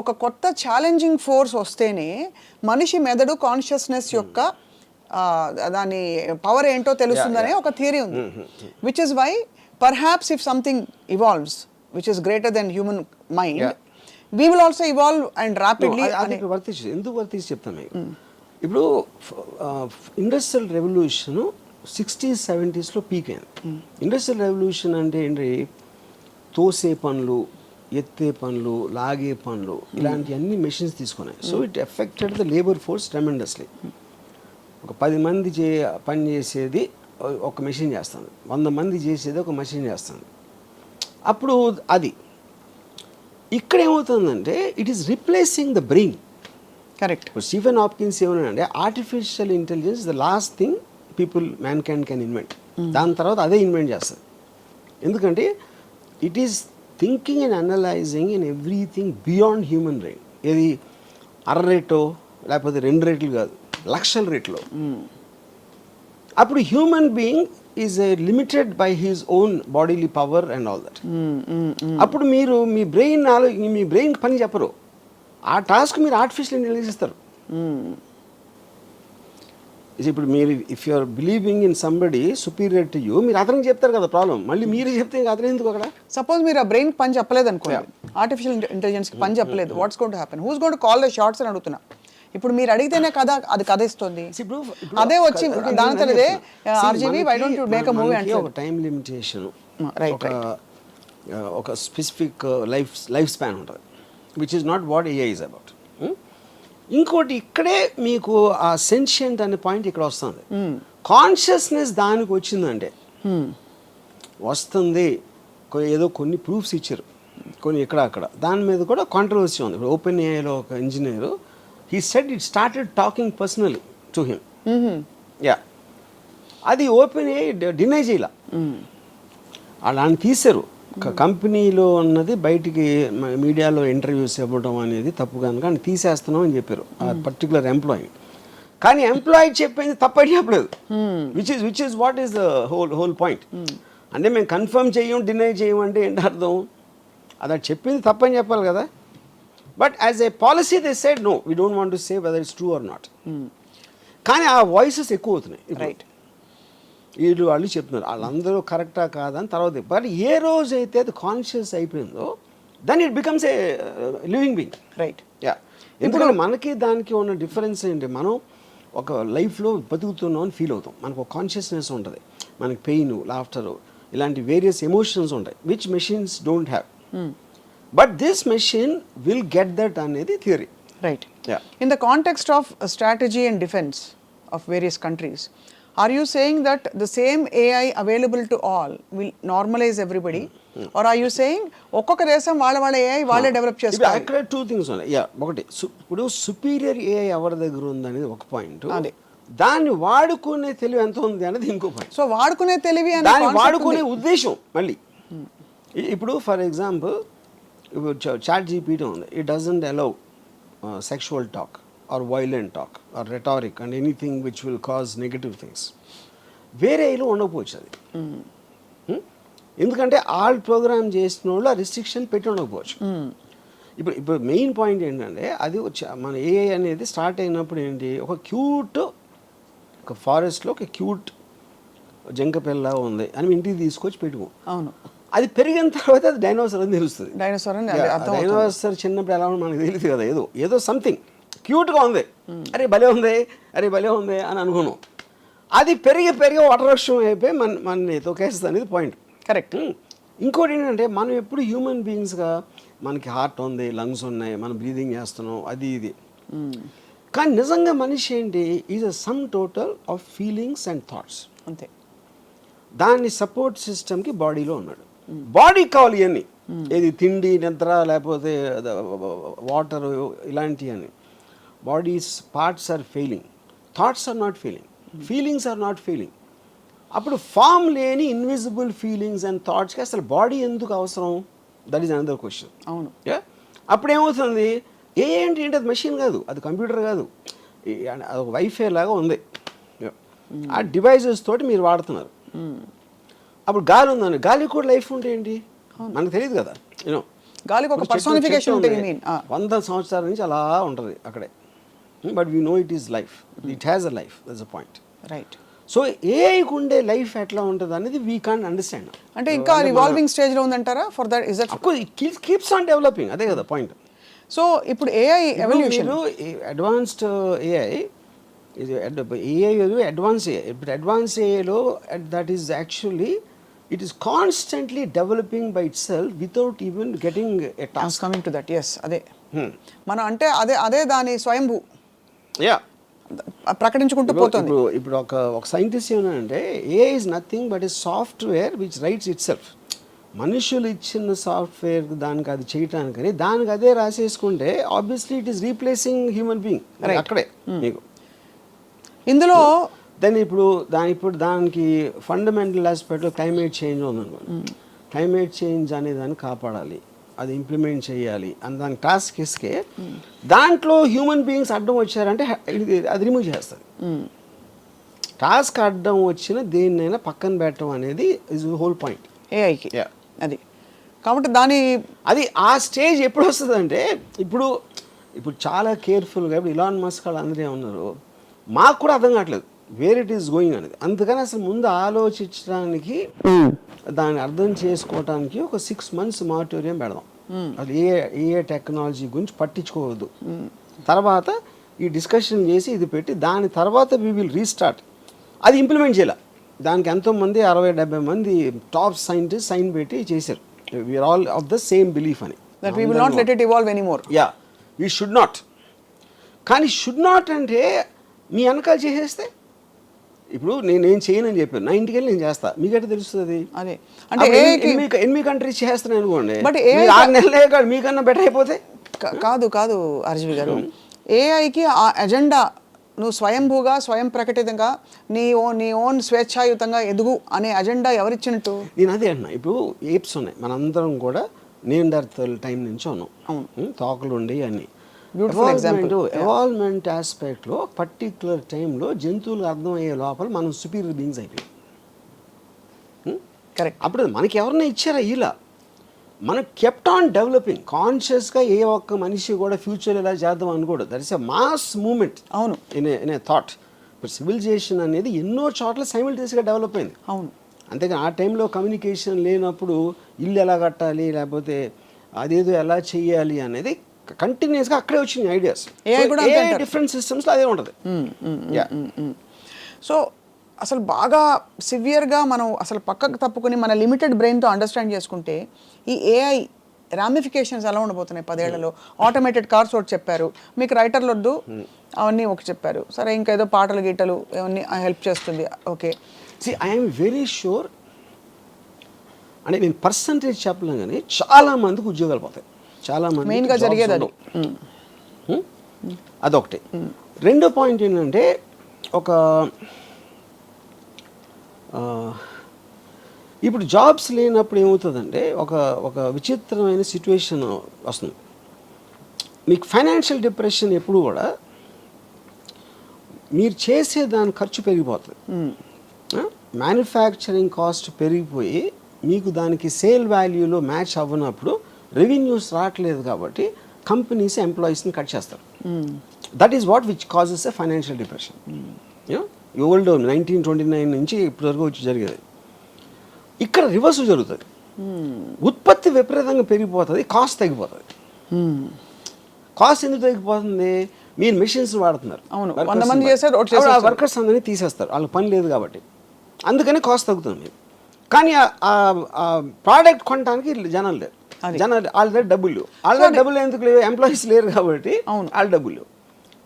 ఒక కొత్త ఛాలెంజింగ్ ఫోర్స్ వస్తేనే మనిషి మెదడు కాన్షియస్నెస్ యొక్క దాని పవర్ ఏంటో తెలుస్తుందనే ఒక థియరీ ఉంది. Which is why perhaps if something evolves which is greater than human mind, we will also evolve and rapidly. ఎందుకు వర్తించి చెప్తాను మీకు. ఇప్పుడు ఇండస్ట్రియల్ రెవల్యూషన్ 60s 70sలో పీక్ అయింది. ఇండస్ట్రియల్ రెవల్యూషన్ అంటే ఏంటి? తోసే పనులు, ఎత్తే పనులు, లాగే పనులు, ఇలాంటి అన్ని మెషిన్స్ తీసుకున్నాయి. So it affected the labour force tremendously. ఒక 10 మంది పని చేసేది ఒక మెషిన్ చేస్తుంది, 100 మంది చేసేది ఒక మెషిన్ చేస్తుంది. అప్పుడు అది ఇక్కడ ఏమవుతుందంటే it is replacing the brain. Correct. Stephen Hopkins ఏమన్నాడంటే artificial intelligence the last thing man can invent. దాని తర్వాత అదే ఇన్వెంట్ చేస్తుంది. ఎందుకంటే it is thinking and analysing in everything beyond human brain. ఏది రేటో లేకపోతే 2 రేట్లు కాదు, లక్షల రేట్లో. అప్పుడు human being is limited by his own bodily power and all that. అప్పుడు మీరు మీ బ్రెయిన్ పని చెప్పరు, ఆ టాస్క్ మీరు ఆర్టిఫిషియల్ ఇంటెలిజెన్స్ ఇస్తారు. ఇప్పుడు మీరు if you are believing in somebody superior to you, మీరు అతనికి చెప్తారు కదా ప్రాబ్లం, మళ్ళీ మీరు చెప్తే ఇంకా అతను ఎందుకు అక్కడ? సపోజ్ మీరు ఆ బ్రెయిన్ పని చెప్పలేదు అనుకోండి, ఆర్టిఫిషియల్ ఇంటెలిజెన్స్కి పని చెప్పలేదు, what's going to happen? Who's going to call the shots అని అడుగుతున్నా. ఇప్పుడు మీరు అడిగితేనే కదా అది కథ ఇస్తుంది. అదే వచ్చి దాని తనదే RGV why don't you make a movie అంటే ఒక టైం లిమిటేషన్, రైట్, ఒక స్పెసిఫిక్ లైఫ్ స్పాన్ ఉంటుంది, which is not what AI is about. ఇంకోటి ఇక్కడే మీకు ఆ సెన్షియంట్ అనే పాయింట్ ఇక్కడ వస్తుంది. కాన్షియస్నెస్ దానికి వచ్చిందంటే వస్తుంది, ఏదో కొన్ని ప్రూఫ్స్ ఇచ్చారు కొన్ని ఇక్కడ అక్కడ, దాని మీద కూడా కాంట్రవర్సీ ఉంది. ఇప్పుడు ఓపెన్ ఏఐలో ఒక engineer he said it started talking personally to him. Yeah, అది ఓపెన్ ఏఐ డినై చేయాల, అలాని తీశారు. కంపెనీలో ఉన్నది బయటికి మీడియాలో ఇంటర్వ్యూస్ ఇవ్వడం అనేది తప్పు కనుక అని తీసేస్తున్నాం అని చెప్పారు ఆ పర్టికులర్ ఎంప్లాయీ. కానీ ఎంప్లాయీ చెప్పింది తప్పని చెప్పలేదు, which is what is the whole point. అంటే మేము కన్ఫర్మ్ చేయం డినై చేయం అంటే ఏంటి అర్థం? అది చెప్పింది తప్పని చెప్పాలి కదా. But as a policy they said no we don't want to say whether it's true or not. కానీ ఆ వాయిసెస్ ఎక్కువ అవుతున్నాయి. రైట్, వీళ్ళు వాళ్ళు చెప్తున్నారు వాళ్ళందరూ కరెక్టా కాదని తర్వాత. బట్ ఏ రోజు అయితే అది కాన్షియస్ అయిపోయిందో then it becomes a living being. Right, yeah. ఎందుకంటే మనకి దానికి ఉన్న డిఫరెన్స్ ఏంటి, మనం ఒక లైఫ్లో బతుకుతున్నాం అని ఫీల్ అవుతాం, మనకు ఒక కాన్షియస్నెస్ ఉంటుంది, మనకి పెయిన్, లాఫ్టర్ ఇలాంటి వేరియస్ ఎమోషన్స్ ఉంటాయి which machines don't have. But this machine will get that అనేది theory. Right. Yeah. In the context of strategy and defense of various countries, are you saying that the same AI available to all will normalize everybody? Or are you saying ఒక్కొక్క దేశం వాళ్ళ AI వాళ్ళే డెవలప్ చేసుకోవాలి? అక్కడ టూ థింగ్స్ ఉన్నాయి. యా, ఒకటి ఇప్పుడు సుపీరియర్ ఏఐ ఎవరి దగ్గర ఉంది అనేది ఒక పాయింట్, దాన్ని వాడుకునే తెలివి ఎంత ఉంది అనేది ఇంకో పాయింట్. సో వాడుకునే తెలివి దాన్ని వాడుకునే ఉద్దేశం మళ్ళీ. ఇప్పుడు ఫర్ ఎగ్జాంపుల్ ఇప్పుడు చాట్ జీపీటీ ఉంది, it doesn't allow sexual talk or violent talk or rhetoric and anything which will cause negative things. వేరే ఏలో ఉండకపోవచ్చు అది. ఎందుకంటే ఆల్ ప్రోగ్రామ్ చేసిన వాళ్ళు ఆ రిస్ట్రిక్షన్ పెట్టి ఉండకపోవచ్చు. ఇప్పుడు మెయిన్ పాయింట్ ఏంటంటే అది మన ఏఐ అనేది స్టార్ట్ అయినప్పుడు ఏంటి, ఒక క్యూట్ ఒక ఫారెస్ట్లో ఒక క్యూట్ జంక పిల్ల ఉంది అని ఇంటికి తీసుకొచ్చి పెట్టుకో. అవును, అది పెరిగిన తర్వాత అది డైనోసార్ అని తెలుస్తుంది. డైనోసార్ చిన్నప్పుడు ఎలా ఉందో మనకు తెలియదు కదా, ఏదో సంథింగ్ క్యూట్గా ఉంది, అరే భలే ఉంది, అరే భలే ఉంది అని అనుకున్నాం. అది పెరిగి వటవృక్షం అయిపోయి మన తొకేస్తుంది అనేది పాయింట్. కరెక్ట్. ఇంకోటి ఏంటంటే మనం ఎప్పుడు హ్యూమన్ బీయింగ్స్గా మనకి హార్ట్ ఉంది, లంగ్స్ ఉన్నాయి, మనం బ్రీదింగ్ చేస్తున్నాం, అది ఇది. కానీ నిజంగా మనిషి ఏంటి, is a sum total of feelings and thoughts. అంతే. దాన్ని సపోర్ట్ సిస్టమ్కి బాడీలో ఉన్నాడు. బాడీ కావాలి ఇవన్నీ, ఏది తిండి, నిద్ర, లేకపోతే వాటర్, ఇలాంటివి అని. Bodies parts are failing, thoughts are not feeling, feelings are not feeling. అప్పుడు ఫామ్ లేని ఇన్విజిబుల్ ఫీలింగ్స్ అండ్ థాట్స్కి అసలు బాడీ ఎందుకు అవసరం? That is another question. అవును. అప్పుడు ఏమవుతుంది, ఏంటి అది మెషిన్ కాదు, అది కంప్యూటర్ కాదు, అది ఒక వైఫై లాగా ఉంది. ఆ డివైజెస్ తోటి మీరు వాడుతున్నారు. అప్పుడు గాలి ఉందని, గాలికి కూడా లైఫ్ ఉంటే ఏంటి మనకు తెలియదు కదా. యూనో గాలికి ఒక పర్సనిఫికేషన్ ఉంటుంది, 100 సంవత్సరాల నుంచి అలా ఉంటుంది అక్కడే. But we know it is life, it has a life, that's a point. Right. So ఏఐకి ఉండే లైఫ్ ఎట్లా ఉంటుంది అనేది వీ కాంట్ అండర్స్టాండ్. అంటే ఇంకా రివాల్వింగ్ స్టేజ్లో ఉందంటారా? For that is that it keeps on developing, అదే కదా పాయింట్. సో ఇప్పుడు AI evolution, advanced AI advance AI. ఇప్పుడు అడ్వాన్స్ ఏఐలో that is actually it is constantly developing by itself without even getting a task. Coming to that, yes, అదే మనం అంటే అదే దాని స్వయంభూ ప్రకటించుకుంటూ పోతుంది. ఇప్పుడు ఒక సైంటిస్ట్ ఏమంటే AI is nothing but a software which writes itself. మనుషులు ఇచ్చిన సాఫ్ట్వేర్ దానికి అది చేయటానికని దానికి అదే రాసేసుకుంటే obviously it is replacing human being. అక్కడే మీకు ఇందులో దెన్ ఇప్పుడు దానికి ఫండమెంటల్ ఆస్పెక్ట్లో క్లైమేట్ చేంజ్ ఉందనుకోండి. క్లైమేట్ చేంజ్ అనే దాన్ని కాపాడాలి, అది ఇంప్లిమెంట్ చేయాలి అని దాని టాస్క్ ఇస్తే దాంట్లో హ్యూమన్ బీయింగ్స్ అడ్డం వచ్చారంటే అది రిమూవ్ చేస్తుంది. టాస్క్ అడ్డం వచ్చిన దేన్నైనా పక్కన పెట్టడం అనేది ఇస్ హోల్ పాయింట్ ఏఐకి. అది కాబట్టి అది ఆ స్టేజ్ ఎప్పుడు వస్తుంది అంటే ఇప్పుడు చాలా కేర్ఫుల్గా ఇప్పుడు ఇలాన్ మస్క్ వాళ్ళు అందరూ ఏమన్నారు, మాకు కూడా అర్థం కావట్లేదు వేర్ ఇట్ ఈస్ గోయింగ్ అనేది. అందుకని అసలు ముందు ఆలోచించడానికి, దాన్ని అర్థం చేసుకోవడానికి ఒక 6 months మారిటోరియం పెడదాం. అది ఏ టెక్నాలజీ గురించి పట్టించుకోవద్దు. తర్వాత ఈ డిస్కషన్ చేసి ఇది పెట్టి దాని తర్వాత వీ విల్ రీస్టార్ట్. అది ఇంప్లిమెంట్ చేయాలి. దానికి ఎంతోమంది 60-70 మంది టాప్ సైంటిస్ట్ సైన్ పెట్టి చేశారు. We're all of the same belief అని. That we will not let it evolve anymore. Yeah, we should not. కానీ షుడ్ నాట్ అంటే మీ వెనకాల చేసేస్తే, ఇప్పుడు నేనేం చేయనని చెప్పాను, నా ఇంటికి వెళ్ళి నేను చేస్తా, మీకైతే తెలుస్తుంది. అదే అంటే ఎనిమిది కంట్రీస్ చేస్తున్నాను అనుకోండి, బట్ 6 నెలలే కాదు మీకన్నా బెటర్ అయిపోతే. కాదు ఆర్జీవి గారు, ఏఐకి ఆ ఎజెండా నువ్వు స్వయంభూగా స్వయం ప్రకటితంగా నీ ఓన్ స్వేచ్ఛాయుతంగా ఎదుగు అనే అజెండా ఎవరిచ్చినట్టు? నేను అదే అంటున్నా. ఇప్పుడు ఏప్స్ ఉన్నాయి, మనందరం కూడా నియాండర్తల్ టైం నుంచి ఉన్నాం, తోకలు ఉండి అన్ని. ఎవాల్వ్మెంట్ ఆస్పెక్ట్లో పర్టిక్యులర్ టైంలో జంతువులకు అర్థమయ్యే లోపల మనం సుపీరియర్ బీయింగ్స్ అయిపోయాం. కరెక్ట్. అప్పుడు మనకి ఎవరన్నా ఇచ్చారా ఇలా? మనం కెప్ట్ ఆన్ డెవలపింగ్ కాన్షియస్గా. ఏ ఒక్క మనిషి కూడా ఫ్యూచర్ ఇలా చేద్దాం అనుకోడు. That is a mass moment. అవును. In a thought. ఇప్పుడు సివిలైజేషన్ అనేది ఎన్నో చోట్ల సైమిల్టేనియస్గా డెవలప్ అయింది. అవును. అంతేగాని ఆ టైంలో కమ్యూనికేషన్ లేనప్పుడు ఇల్లు ఎలా కట్టాలి, లేకపోతే అదేదో ఎలా చెయ్యాలి అనేది కంటిన్యూస్గా అక్కడే వచ్చిన ఐడియాస్. డిఫరెంట్ సిస్టమ్స్లో అదే ఉంటుంది. సో అసలు బాగా సివియర్గా మనం అసలు పక్కకు తప్పుకొని మన లిమిటెడ్ బ్రెయిన్తో అండర్స్టాండ్ చేసుకుంటే ఈ ఏఐ రామిఫికేషన్స్ ఎలా ఉండబోతున్నాయి 10 ఏళ్లలో? ఆటోమేటెడ్ కార్స్ ఒకటి చెప్పారు, మీకు రైటర్లు వద్దు అవన్నీ ఒకటి చెప్పారు, సరే ఇంకా ఏదో పాటలు గీటలు అవన్నీ హెల్ప్ చేస్తుంది. ఓకే, ఐఎమ్ వెరీ షూర్, అంటే నేను పర్సంటేజ్ చెప్పలేం కానీ చాలా మందికి ఉద్యోగాలు పోతాయి. చాలా మంది మెయిన్గా జరిగేది అది. అదొకటి. రెండో పాయింట్ ఏంటంటే, ఇప్పుడు జాబ్స్ లేనప్పుడు ఏమవుతుందంటే ఒక విచిత్రమైన సిచ్యువేషన్ వస్తుంది. మీకు ఫైనాన్షియల్ డిప్రెషన్ ఎప్పుడు కూడా మీరు చేసే దాని ఖర్చు పెరిగిపోతుంది. మ్యానుఫ్యాక్చరింగ్ కాస్ట్ పెరిగిపోయి మీకు దానికి సేల్ వాల్యూలో మ్యాచ్ అవ్వనప్పుడు రెవెన్యూస్ రావట్లేదు కాబట్టి కంపెనీస్ ఎంప్లాయీస్ని కట్ చేస్తారు. That is what which causes a financial depression. Old 1929 నుంచి ఇప్పటివరకు వచ్చి జరిగేది. ఇక్కడ రివర్స్ జరుగుతుంది. ఉత్పత్తి విపరీతంగా పెరిగిపోతుంది, కాస్ట్ తగ్గిపోతుంది. కాస్ట్ ఎందుకు తగ్గిపోతుంది? మీరు మెషిన్స్ వాడుతున్నారు, వర్కర్స్ అందరినీ తీసేస్తారు, వాళ్ళకి పని లేదు కాబట్టి, అందుకని కాస్ట్ తగ్గుతుంది. కానీ ఆ ప్రోడక్ట్ కొనడానికి జనాలు లేరు, వాళ్ళ దగ్గర డబ్బులు ఎందుకు లేవు? ఎంప్లాయీస్ లేరు కాబట్టి వాళ్ళ డబ్బులు.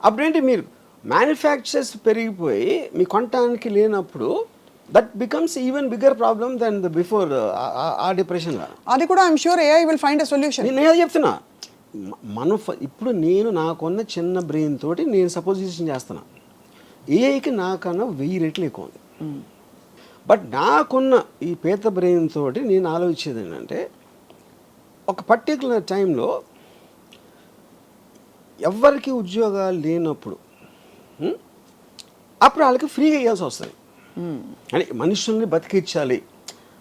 అప్పుడేంటి, మీరు మ్యానుఫ్యాక్చర్స్ పెరిగిపోయి మీ కొనడానికి లేనప్పుడు that becomes even bigger problem than the before ఆ డిప్రెషన్. అది కూడా I'm sure AI will find a solution. నేను చెప్తున్నా, మనం ఇప్పుడు నేను నాకున్న చిన్న బ్రెయిన్ తోటి నేను సపోజిషన్ చేస్తున్నా, ఏఐకి నాకన్నా 1000 రెట్లు ఎక్కువ ఉంది. బట్ నాకున్న ఈ పేద బ్రెయిన్ తోటి నేను ఆలోచించేది ఏంటంటే, ఒక పర్టికులర్ టైంలో ఎవరికి ఉద్యోగాలు లేనప్పుడు అప్పుడు వాళ్ళకి ఫ్రీగా ఇవ్వాల్సి వస్తుంది. అని మనుషుల్ని బతికించాలి,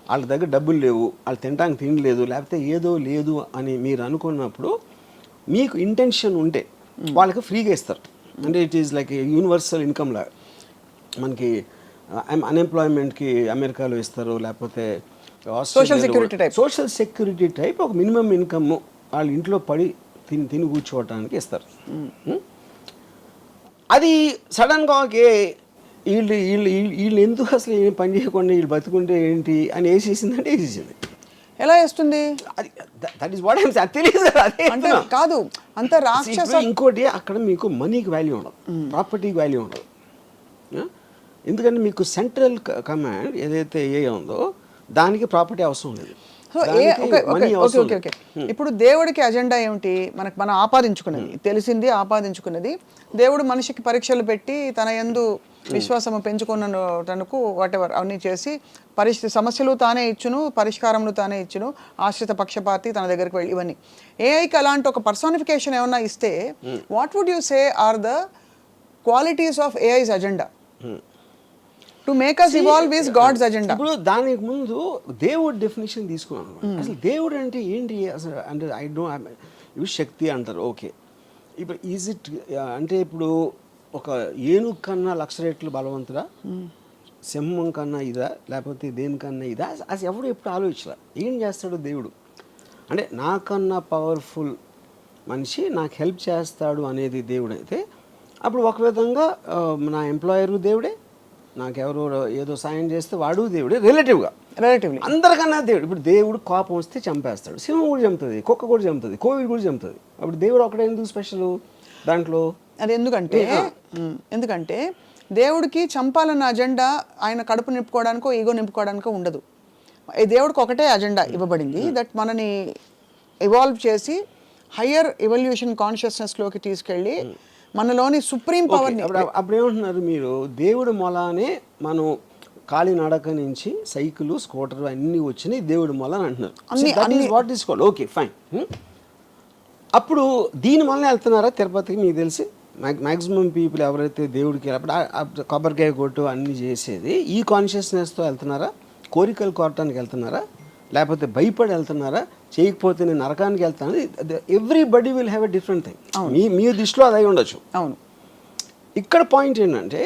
వాళ్ళ దగ్గర డబ్బులు లేవు, వాళ్ళు తినడానికి తిండి లేదు, లేకపోతే ఏదో లేదు అని మీరు అనుకున్నప్పుడు మీకు ఇంటెన్షన్ ఉంటే వాళ్ళకి ఫ్రీగా ఇస్తారు. అంటే it is like universal income లాగా. మనకి అన్ఎంప్లాయ్మెంట్కి అమెరికాలో ఇస్తారు, లేకపోతే సోషల్ సెక్యూరిటీ టైప్ ఒక మినిమం ఇన్కమ్ వాళ్ళ ఇంట్లో పడి తిని కూర్చోవటానికి ఇస్తారు. అది సడన్గా ఓకే వీళ్ళు ఎందుకు అసలు ఏం పని చేయకుండా వీళ్ళు బతుకుంటే ఏంటి అని వేసేసిందంటే వేసేసింది. ఎలా వేస్తుంది? That is what I'm saying. తెలియదు అంటే కాదు అంత రాక్షస. ఇంకోటి, అక్కడ మీకు మనీకి వాల్యూ ఉండదు, ప్రాపర్టీకి వాల్యూ ఉండదు. ఎందుకంటే మీకు సెంట్రల్ కమాండ్ ఏదైతే ఏ ఉందో దానికి ప్రాపర్టీ అవసరం లేదు. ఇప్పుడు దేవుడికి అజెండా ఏమిటి? మనం ఆపాదించుకున్నది, తెలిసింది ఆపాదించుకున్నది. దేవుడు మనిషికి పరీక్షలు పెట్టి తన యందు విశ్వాసము పెంచుకున్న తనకు వాటెవర్ అవన్నీ చేసి సమస్యలు తానే ఇచ్చును, పరిష్కారములు తానే ఇచ్చును, ఆశ్రిత పక్షపాతి తన దగ్గరికి వెళ్ళి ఇవన్నీ. ఏఐకి అలాంటి ఒక పర్సానిఫికేషన్ ఏమన్నా ఇస్తే what would you say are the qualities of AI's agenda to make us evolve is God's agenda? ఇప్పుడు దానికి ముందు దేవుడు డెఫినేషన్ తీసుకున్నాను. అసలు దేవుడు అంటే ఏంటి అసలు? అంటే ఇవి శక్తి అంటారు, ఓకే. ఇప్పుడు ఈజ్ ఇట్ అంటే ఇప్పుడు ఒక ఏనుగు కన్నా 1,00,000 రెట్లు బలవంతుడా, సింహం కన్నా ఇదా, లేకపోతే దేనికన్నా ఇదా? అసలు ఎవడు ఎప్పుడు ఆలోచించలే ఏం చేస్తాడు దేవుడు. అంటే నాకన్నా పవర్ఫుల్ మనిషి నాకు హెల్ప్ చేస్తాడు అనేది దేవుడు అయితే, అప్పుడు ఒక విధంగా నా ఎంప్లాయరు దేవుడే, నాకెవరో ఏదో సాయం చేస్తే వాడు దేవుడే. రిలేటివ్లీ అందరికన్నా దేవుడు. ఇప్పుడు దేవుడు కోపం వస్తే చంపేస్తాడు, సింహం కూడా చంపుతుంది, కుక్క కూడా చంపుతుంది, కోవిడ్ కూడా చంపుతుంది. అప్పుడు దేవుడు ఒకటే ఎందుకు స్పెషల్? దాంట్లో అది ఎందుకంటే దేవుడికి చంపాలన్న అజెండా ఆయన కడుపు నింపుకోవడానికో ఈగో నింపుకోవడానికో ఉండదు. ఈ దేవుడికి ఒకటే అజెండా ఇవ్వబడింది, దట్ మనని ఇవాల్వ్ చేసి హయ్యర్ ఎవల్యూషన్ కాన్షియస్నెస్లోకి తీసుకెళ్ళి మనలోని సుప్రీం పవర్ని. అప్పుడు ఏమంటున్నారు మీరు, దేవుడు మొలానే మనం కాలినడక నుంచి సైకిల్ స్కూటర్ అన్నీ వచ్చినాయి దేవుడి మొల అని అంటున్నారు. What is called okay fine. అప్పుడు దీని వల్ల వెళ్తున్నారా తిరుపతికి? మీకు తెలిసి మ్యాక్సిమం పీపుల్ ఎవరైతే దేవుడికి అప్పుడు కొబ్బరికాయ కొట్టు అన్నీ చేసేది ఈ కాన్షియస్నెస్తో వెళ్తున్నారా? కోరికలు కోరటానికి వెళ్తున్నారా? లేకపోతే భయపడి వెళ్తున్నారా? చేయకపోతే నేను నరకానికి వెళ్తాను? Everybody will have a different thing. మీ దృష్టిలో అది అయి ఉండొచ్చు. అవును. ఇక్కడ పాయింట్ ఏంటంటే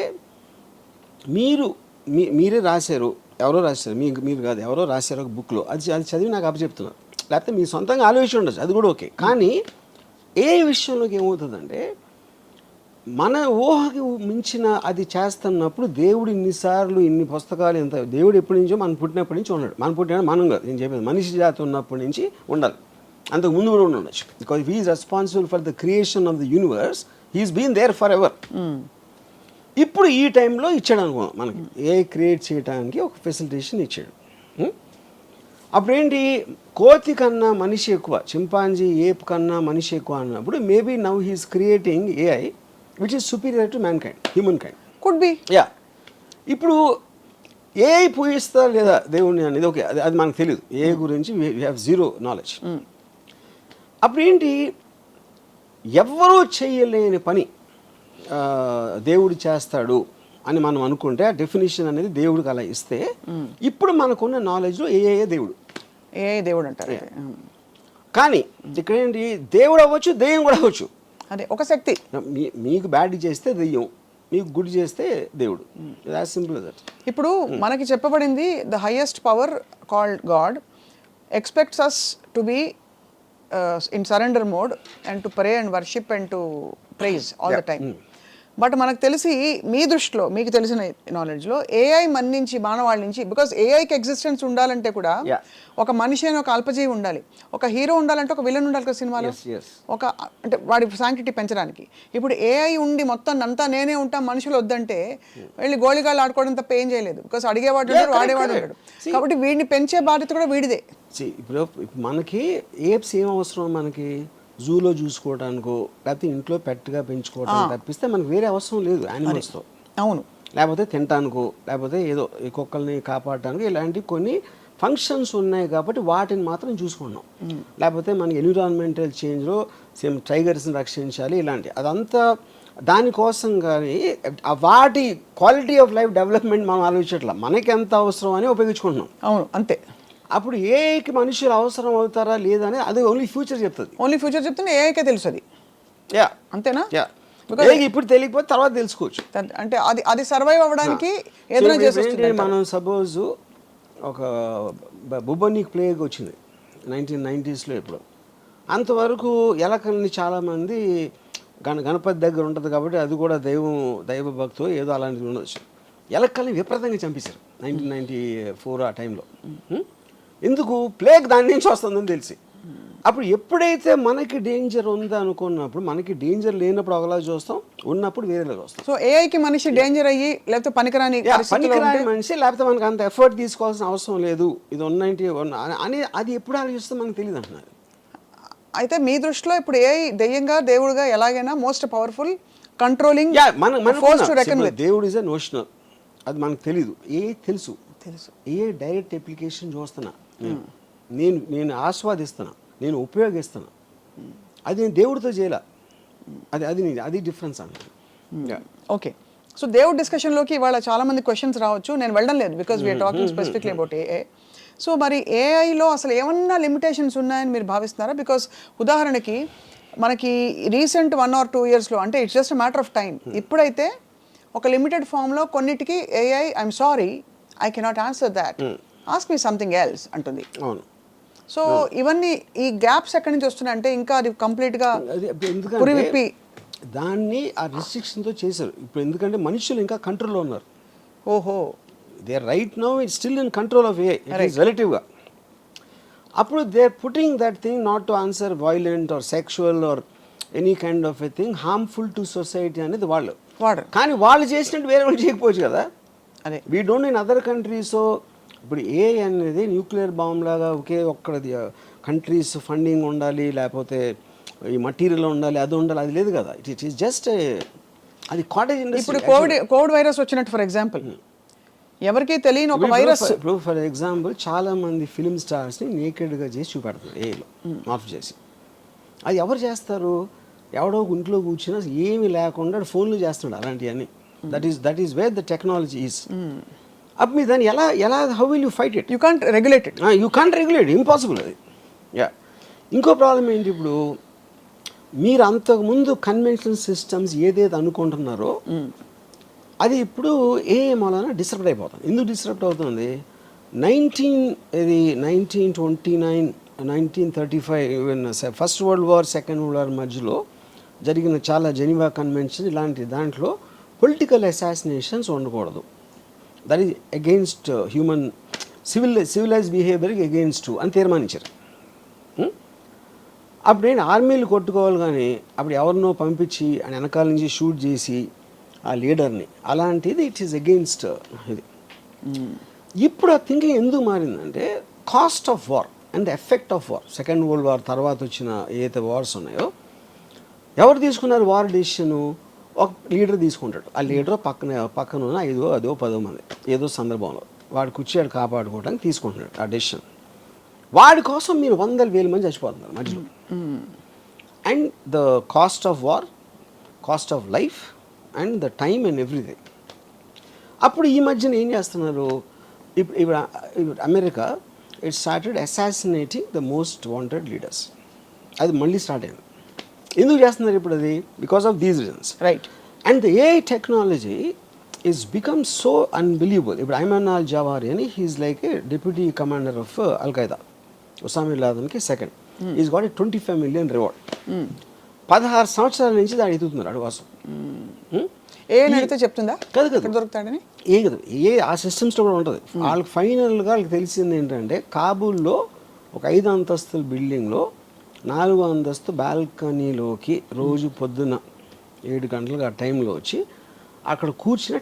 మీరే రాశారు, ఎవరో రాశారు, మీరు కాదు, ఎవరో రాశారు ఒక బుక్లో, అది చదివి నాకు అప్పచెప్తున్నారు. లేకపోతే మీ సొంతంగా ఆలోచన ఉండొచ్చు, అది కూడా ఓకే. కానీ ఏ విషయంలోకి ఏమవుతుందంటే మన ఊహకి మించిన అది చేస్తున్నప్పుడు దేవుడు ఇన్నిసార్లు ఇన్ని పుస్తకాలు ఎంత దేవుడు ఎప్పటి నుంచో మనం పుట్టినప్పటి నుంచి ఉన్నాడు. మనం పుట్టిన మనం కాదు, నేను చెప్పేది మనిషి జాతి ఉన్నప్పటి నుంచి ఉండాలి. అంతకు ముందు కూడా ఉండొచ్చు. Because he is responsible for the creation of the universe. He's been there forever. ఇప్పుడు ఈ టైంలో ఇచ్చాడు అనుకున్నాం మనకి ఏ క్రియేట్ చేయడానికి ఒక ఫెసిలిటేషన్ ఇచ్చాడు. అప్పుడేంటి, కోతి కన్నా మనిషి ఎక్కువ, చింపాంజీ ఏప్ కన్నా మనిషి ఎక్కువ అన్నప్పుడు maybe now he's creating AI which is superior to man kind, human kind. Could be. Yeah. ఇప్పుడు ఏఐ పూజిస్తా లేదా దేవుణ్ణి అనేది ఓకే, అది మనకు తెలియదు. ఏఐ గురించి వీ హ్యావ్ జీరో నాలెడ్జ్. అప్పుడు ఏంటి, ఎవ్వరూ చేయలేని పని దేవుడు చేస్తాడు అని మనం అనుకుంటే ఆ డెఫినేషన్ అనేది దేవుడికి అలా ఇస్తే ఇప్పుడు మనకున్న నాలెడ్జ్లో ఏఏ దేవుడు, దేవుడు అంటారు. కానీ ఇక్కడ ఏంటి, దేవుడు అవ్వచ్చు, దెయ్యం కూడా అవ్వచ్చు. అదే ఒక శక్తి. మీకు బ్యాడ్ చేస్తే దెయ్యం, మీకు గుడ్ చేస్తే దేవుడు. As simple that. ఇప్పుడు మనకి చెప్పబడింది the highest power called God expects us to be in surrender mode and to pray and worship and to praise all the time. But మనకు తెలిసి మీ దృష్టిలో మీకు తెలిసిన నాలెడ్జ్లో ఏఐ మన్నించి మానవాళ్ళ నుంచి, బికాస్ ఏఐకి ఎగ్జిస్టెన్స్ ఉండాలంటే కూడా ఒక మనిషి అని ఒక అల్పజీవి ఉండాలి, ఒక హీరో ఉండాలంటే ఒక విలన్ ఉండాలి కదా సినిమాలో, ఒక అంటే వాడి శాంక్టిటీ పెంచడానికి. ఇప్పుడు ఏఐ ఉండి మొత్తం అంతా నేనే ఉంటా మనుషులు వద్దంటే వెళ్ళి గోళిగాళ్ళు ఆడుకోవడం తప్ప ఏం చేయలేదు. బికాస్ అడిగేవాడు ఉంటాడు, వాడేవాడు ఉంటాడు. కాబట్టి వీడిని పెంచే బాధ్యత కూడా వీడిదే. ఇప్పుడు మనకి ఏప్స్ ఏం అవసరం, మనకి జూలో చూసుకోవడానికో లేకపోతే ఇంట్లో పెట్టుగా పెంచుకోవడానికి తప్పిస్తే మనకు వేరే అవసరం లేదు యానిమల్స్తో. అవును. లేకపోతే తినటానికో లేకపోతే ఏదో ఈ కుక్కల్ని కాపాడటానికి ఇలాంటి కొన్ని ఫంక్షన్స్ ఉన్నాయి కాబట్టి వాటిని మాత్రం చూసుకున్నాం. లేకపోతే మనకి ఎన్విరాన్మెంటల్ చేంజ్లో సేమ్ టైగర్స్ని రక్షించాలి ఇలాంటి అదంతా దానికోసం. కానీ వాటి క్వాలిటీ ఆఫ్ లైఫ్ డెవలప్మెంట్ మనం ఆలోచించట్లా, మనకి ఎంత అవసరం అని ఉపయోగించుకుంటున్నాం. అవును, అంతే. అప్పుడు ఏఐకి మనుషులు అవసరం అవుతారా లేదని అది ఓన్లీ ఫ్యూచర్ చెప్తుంది. ఓన్లీ ఫ్యూచర్ చెప్తుంది, ఏఐకే తెలుసు అది. యా, అంతేనా? యా. ఇప్పుడు తెలియకపోతే తర్వాత తెలుసుకోవచ్చు. అంటే అది సర్వైవ్ అవ్వడానికి ఏదైనా చేస్తుంది. మనం సపోజ్ ఒక బుబనిక్ ప్లేగ్ వచ్చింది 1990s. ఇప్పుడు అంతవరకు ఎలకల్ని చాలామంది గణపతి దగ్గర ఉంటుంది కాబట్టి అది కూడా దైవ భక్తు ఏదో అలాంటిది ఉండొచ్చు. ఎలకల్ని విపరీతంగా చంపేశారు 1994 ఆ టైంలో. ఎందుకు? ప్లేగ్ దాని నుంచి వస్తుందని తెలిసి. అప్పుడు ఎప్పుడైతే మనకి డేంజర్ ఉందా అనుకున్నప్పుడు, మనకి డేంజర్ లేనప్పుడు ఒకలా చూస్తాం, ఉన్నప్పుడు వేరేలా చూస్తాం. సో ఏఐకి మనిషి డేంజర్ అయ్యి లేకపోతే పనికిరాని మనిషి లేకపోతే మనకు అంత ఎఫర్ట్ తీసుకోవాల్సిన అవసరం లేదు, ఇది 191 అని అది ఎప్పుడు ఆలోచిస్తే మనకు తెలియదు అంటున్నారు. అయితే మీ దృష్టిలో ఇప్పుడు ఏఐ దెయ్యంగా దేవుడుగా ఎలాగైనా మోస్ట్ పవర్ఫుల్ కంట్రోలింగ్ దేవుడు ఇస్ ఎ నోషనల్, అది మనకు తెలీదు. తెలుసు ఏ డైరెక్ట్ అప్లికేషన్ చూస్తున్నా, నేను ఆస్వాదిస్తున్నా, నేను ఉపయోగిస్తున్నా, అది నేను దేవుడితో చేయాల. అది డిఫరెన్స్ అన్న. ఓకే. సో దేవుడి డిస్కషన్లోకి ఇవాళ చాలా మంది క్వశ్చన్స్ రావచ్చు, నేను వెళ్ళడం లేదు because we're talking specifically about AI. So మరి ఏఐలో అసలు ఏమన్నా లిమిటేషన్స్ ఉన్నాయని మీరు భావిస్తున్నారా? బికాస్ ఉదాహరణకి మనకి రీసెంట్ 1 or 2 years అంటే it's just matter of time. ఇప్పుడైతే ఒక లిమిటెడ్ ఫామ్లో కొన్నిటికి AI I'm sorry I cannot answer that, ask me something else అంటుంది. అవును. సో ఇవన్నీ ఈ గ్యాప్స్ ఎక్కడి నుంచి వస్తున్నాయంటే ఇంకా అది కంప్లీట్గా పురివిప్పి దాన్ని ఆ రిస్ట్రిక్షన్తో చేశారు. ఇప్పుడు ఎందుకంటే మనుషులు ఇంకా కంట్రోల్లో ఉన్నారు. ఓహో, they right now it's still in control of AI రిలేటివ్గా. అప్పుడు they putting that thing not to answer violent or sexual or any kind of a thing harmful to society అనేది వాళ్ళు వాడరు. కానీ వాళ్ళు చేసినట్టు వేరే వాళ్ళు చేయకపోవచ్చు కదా. అదే we don't in other countries. ఇప్పుడు ఏ అనేది న్యూక్లియర్ బాంబ్ లాగా ఒకే ఒక్కది కంట్రీస్ ఫండింగ్ ఉండాలి, లేకపోతే ఈ మెటీరియల్ ఉండాలి, అది ఉండాలి, అది లేదు కదా. ఇట్ ఈస్ జస్ట్ అది కాటేజ్ ఇండస్ట్రీ. ఇప్పుడు కోవిడ్ వైరస్ వచ్చినట్టు ఫర్ ఎగ్జాంపుల్ ఎవరికీ తెలియని ఒక వైరస్. ఇప్పుడు ఫర్ ఎగ్జాంపుల్ చాలా మంది ఫిలిం స్టార్స్ని నేకెడ్గా చేసి చూపెడతారు ఏలో మార్పు చేసి. అది ఎవరు చేస్తారు? ఎవడో ఇంట్లో కూర్చున్నా ఏమీ లేకుండా ఫోన్లు చేస్తున్నాడు అలాంటివన్నీ. That is where the technology is. అప్పుడు మీరు దాన్ని ఎలా how will you fight it? You can't regulate it. You can't regulate, impossible అది. యా. ఇంకో ప్రాబ్లం ఏంటి, ఇప్పుడు మీరు అంతకుముందు కన్వెన్షనల్ సిస్టమ్స్ ఏదైతే అనుకుంటున్నారో అది ఇప్పుడు ఏ మూలన డిస్టర్బ్ అయిపోతుంది. ఎందుకు డిస్టర్బ్ అవుతుంది? 1929 1935 first world war, second world war మధ్యలో జరిగిన చాలా జెనీవా కన్వెన్షన్ ఇలాంటి దాంట్లో పొలిటికల్ అసాసినేషన్స్ ఉండకూడదు. That is against human civilize బిహేవియర్కి అగెయిన్స్ట్ అని తీర్మానించారు. అప్పుడు నేను ఆర్మీలు కొట్టుకోవాలి, కానీ అప్పుడు ఎవరినో పంపించి ఆయన వెనకాల నుంచి షూట్ చేసి ఆ లీడర్ని, అలాంటిది ఇట్ ఈస్ అగెయిన్స్ట్ ఇది. ఇప్పుడు ఆ థింకింగ్ ఎందుకు మారిందంటే cost of war and effect of war. Second world war తర్వాత వచ్చిన ఏదైతే వార్స్ ఉన్నాయో ఎవరు తీసుకున్నారు వార్ డెసిషను? ఒక లీడర్ తీసుకుంటాడు. ఆ లీడర్ పక్కన ఉన్న 5, 10 మంది ఏదో సందర్భంలో వాడు కూర్చోడు కాపాడుకోవడానికి తీసుకుంటున్నాడు ఆ డెసిషన్. వాడి కోసం మీరు 100,000 మంది చచ్చిపోతున్నారు మధ్యలో. And the cost of war, cost of life and the time and everything. అప్పుడు ఈ మధ్యన ఏం చేస్తున్నారు? ఇప్పుడు America it started assassinating the most wanted leaders. అది మళ్ళీ స్టార్ట్ అయింది. ఎందుకు చేస్తున్నారు ఇప్పుడు అది? Because of these reasons, right. And the AI technology is become so unbelievable. ఇప్పుడు ఐమన్ అల్ జవారి అని he is like a deputy commander of al Qaeda, Osama bin లాదెన్కి second. Is got a 25 million reward. 16 సంవత్సరాల నుంచి దాన్ని ఎదుగుతున్నారు అడు కోసం. ఏ అడిగితే చెప్తుందా కదా దొరుకుతాడని? ఏం కదా, ఆ సిస్టమ్స్లో కూడా ఉంటుంది. వాళ్ళకి ఫైనల్గా వాళ్ళకి తెలిసింది ఏంటంటే కాబూల్లో ఒక 5 అంతస్తుల బిల్డింగ్లో 4వ అంతస్తు బాల్కనీలోకి రోజు పొద్దున్న 7 గంటలకు ఆ టైంలో వచ్చి అక్కడ కూర్చుని